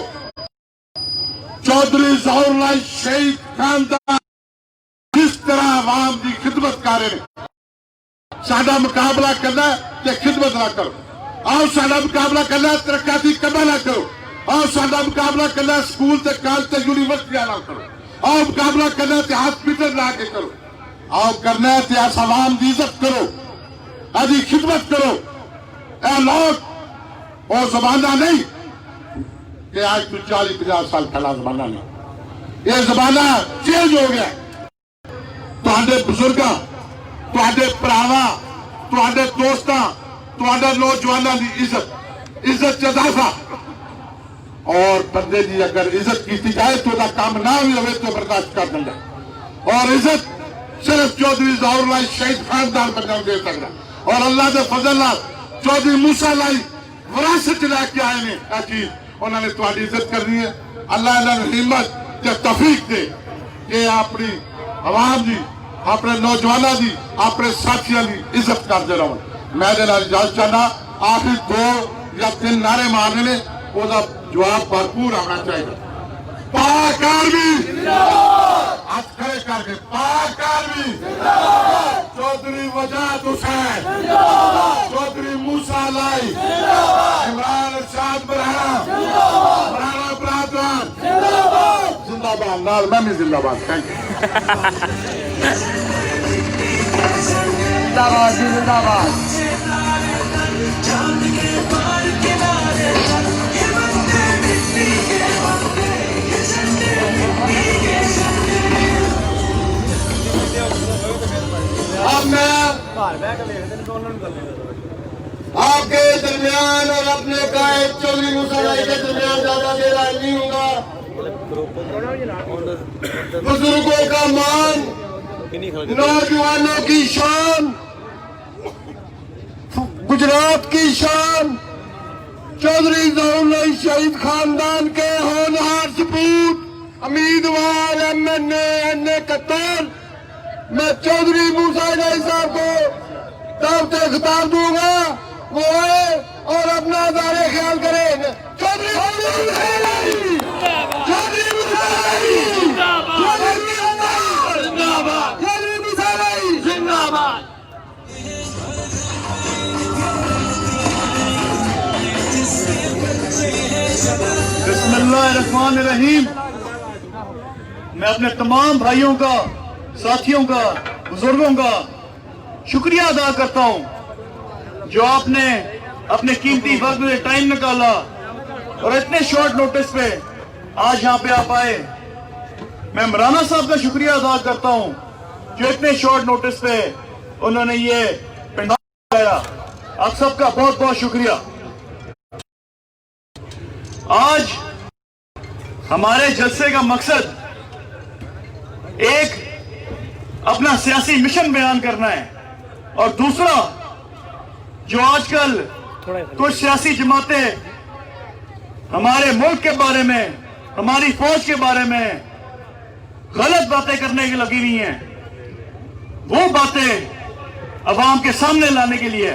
चौधरी ज़हूर लाई शहीद खानदान जिस तरह आवाम की खिदमत कर रहे हैं, साडा मुकाबला करना ते खिदमत ना करो। आओ साडा मुकाबला करना तरक्की कमा ना करो। आओ साडा मुकाबला करना स्कूल ते कॉलेज ते यूनिवर्सिटी ना करो। आओ मुकाबला करना ते हॉस्पिटल ला के करो। आओ करना है ते आवाम की इज्जत करो, आदि खिदमत करो। ए लोग वो जमाना नहीं कि आज तो 40-50 साल पहला जमाना नहीं, ये जमाना चेंज हो गया। तुहाडे बुजुर्गां, तुहाडे भरावां, तुहाडे दोस्तां, तुहाडे नौजवानों की इज्जत च इजाफा, और बंदे की अगर इज्जत की जाए तो काम ना भी हो तो बर्दाश्त कर देंगे। और इज्जत सिर्फ चौधरी ज़हूर लाई शहीद खानदान बंदा दे सकता, और अल्लाह के फजल चौधरी मूसा लाई विरासत लैके आए ने चीज उन्होंने तुम्हारी इज्जत करनी है। अल्लाह इन्होंने हिम्मत ते तौफीक दे कि अपनी आवाम की, अपने नौजवानों की, अपने साथियों की इज्जत करते रहो। मैं इजाजत चाहना, आखिर 2 या 3 नारे मारने ने उसका जवाब भरपूर आना चाहिए। पाक आर्मी हाथ खड़े करके, पाक आर्मी, चौधरी वजाद हुसैन, चौधरी मूसा लाई, इमरान अरशाद बरहाना, बरहाना बरादरान जिंदाबाद। नाल मैं भी जिंदाबाद। Thank you. जिंदाबाद जिंदाबाद। अब मैं आपके दरमियान और अपने कायद चौधरी मूसा भाई के दरमियान ज्यादा देर आज नहीं होगा। बुजुर्गों का मान, नौजवानों की शान, गुजरात की शान, चौधरी जहरुल्लाह शहीद खानदान के होनहार सपूत उम्मीदवार MNA कत्तार, मैं चौधरी मूसा भाई साहब को दावत खिताब दूंगा, वो आए और अपना दायरे ख्याल करें। चौधरी बिस्मिल्लाहिर्रहमानिर्रहीम। मैं अपने तमाम भाइयों का, साथियों का, बुजुर्गों का शुक्रिया अदा करता हूं जो आपने अपने कीमती वक्त में टाइम निकाला और इतने शॉर्ट नोटिस पे आज यहाँ पे आप आए। मैं मराना साहब का शुक्रिया अदा करता हूं जो इतने शॉर्ट नोटिस पे उन्होंने ये पंडाल लगाया। आप सबका बहुत बहुत शुक्रिया। आज हमारे जलसे का मकसद एक अपना सियासी मिशन बयान करना है और दूसरा जो आजकल कुछ सियासी जमातें हमारे मुल्क के बारे में, हमारी फौज के बारे में गलत बातें करने की लगी हुई हैं, वो बातें अवाम के सामने लाने के लिए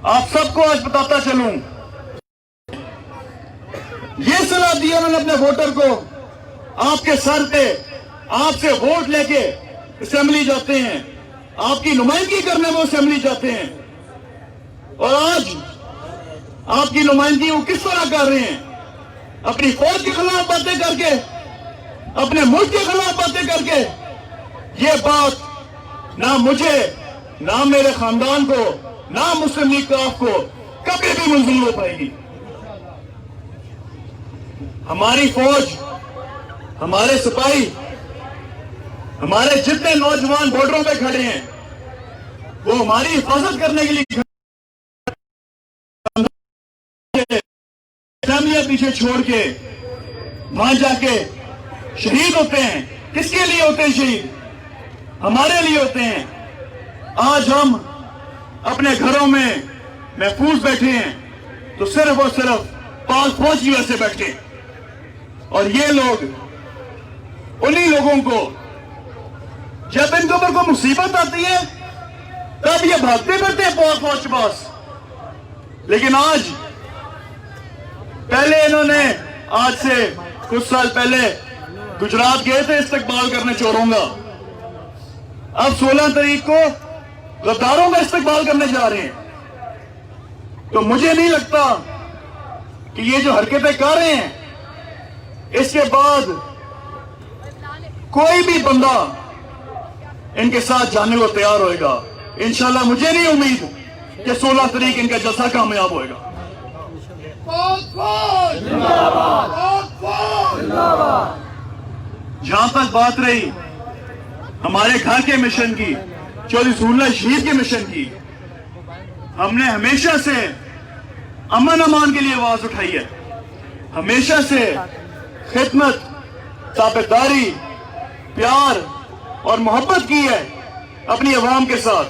आप सबको आज बताता चलूं। ये सलाह दिया मैंने अपने वोटर को, आपके सर पे आपसे वोट लेके असेंबली जाते हैं, आपकी नुमाइंदगी करने वो असेंबली जाते हैं और आज आपकी नुमाइंदगी वो किस तरह कर रहे हैं? अपनी फौज के खिलाफ बातें करके, अपने मुल्क के खिलाफ बातें करके। ये बात ना मुझे, ना मेरे खानदान को, ना मुस्लिम लीग काफ को कभी भी मंजूर हो पाएगी। हमारी फौज, हमारे सिपाही, हमारे जितने नौजवान बॉर्डरों पे खड़े हैं वो हमारी हिफाजत करने के लिए फैमिलियां पीछे छोड़ के वहां जाके शहीद होते हैं। किसके लिए होते हैं शहीद? हमारे लिए होते हैं। आज हम अपने घरों में महफूज बैठे हैं तो सिर्फ और सिर्फ पाक फौज की वजह से बैठे। और ये लोग, उन्हीं लोगों को जब इनके ऊपर कोई मुसीबत आती है तब ये भागते फिरते हैं पाक फौज के पास। लेकिन आज, पहले इन्होंने आज से कुछ साल पहले गुजरात गए थे इस्तकबाल करने चोरों का, अब 16 तारीख को गद्दारों का इस्तकबाल करने जा रहे हैं। तो मुझे नहीं लगता कि ये जो हरकतें कर रहे हैं इसके बाद कोई भी बंदा इनके साथ जाने को तैयार होएगा। इंशाल्लाह मुझे नहीं उम्मीद कि 16 तारीख इनका जलसा कामयाब होएगा। जहां तक बात रही हमारे घर के मिशन की, चौधरी जहरुल्लाह शहीद के मिशन की, हमने हमेशा से अमन अमान के लिए आवाज उठाई है, हमेशा से खिदमत, ताबेदारी, प्यार और मोहब्बत की है अपनी अवाम के साथ,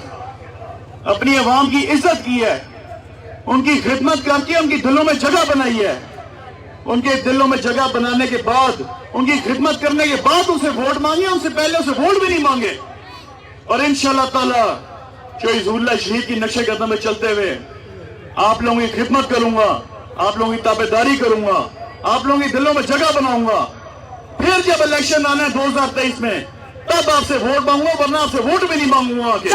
अपनी अवाम की इज्जत की है, उनकी खिदमत करके उनकी दिलों में जगह बनाई है। उनके दिलों में जगह बनाने के बाद, उनकी खिदमत करने के बाद उनसे वोट मांगे, उनसे पहले उसे वोट भी नहीं मांगे। और इंशाअल्लाह ताला चौधरी जहरुल्लाह शहीद की नक्शे कदम में चलते हुए आप लोगों की खिदमत करूंगा, आप लोगों की ताबेदारी करूंगा, आप लोगों के दिलों में जगह बनाऊंगा। फिर जब इलेक्शन आना है 2023 में तब आपसे वोट मांगूंगा, वरना आपसे वोट भी नहीं मांगूंगा आगे।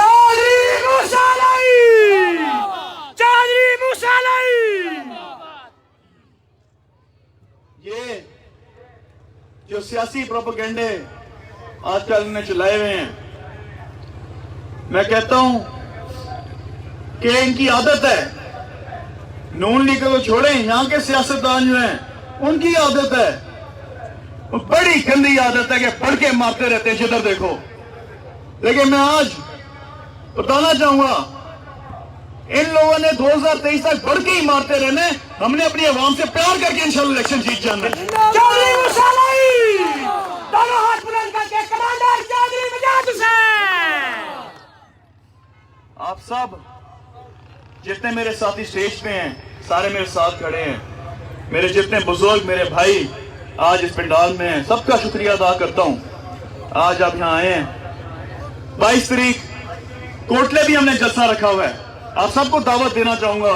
ये जो सियासी प्रोपेगेंडे आजकल इन्होंने चलाए हुए हैं, मैं कहता हूं कि इनकी आदत है, नून लीग को छोड़ें, यहां के सियासतदान जो हैं उनकी आदत है, बड़ी गंदी आदत है कि पढ़ के मारते रहते हैं जिधर देखो। लेकिन मैं आज बताना चाहूंगा, इन लोगों ने 2023 तक बढ़ के ही मारते रहने, हमने अपनी आवाम से प्यार करके इंशाल्लाह इलेक्शन जीत जाना है। चौधरी मुसालाई, दोनों हाथ बुलंद करके कमांडर चौधरी मिजाज हुसैन। आप सब जितने मेरे साथी स्टेज पे हैं, सारे मेरे साथ खड़े हैं, मेरे जितने बुजुर्ग, मेरे भाई आज इस पंडाल में हैं, सबका शुक्रिया अदा करता हूं। आज आप यहाँ आए हैं। 22 तारीख कोटले भी हमने जलसा रखा हुआ है, आप सबको दावत देना चाहूंगा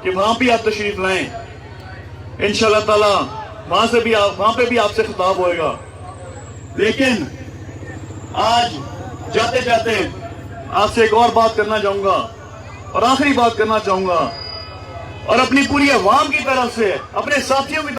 कि वहां भी आप तशरीफ लाएं। इंशाल्लाह ताला वहां पे भी आपसे खिताब होएगा। लेकिन आज जाते जाते आपसे एक और बात करना चाहूंगा और आखिरी बात करना चाहूंगा, और अपनी पूरी अवाम की तरफ से, अपने साथियों की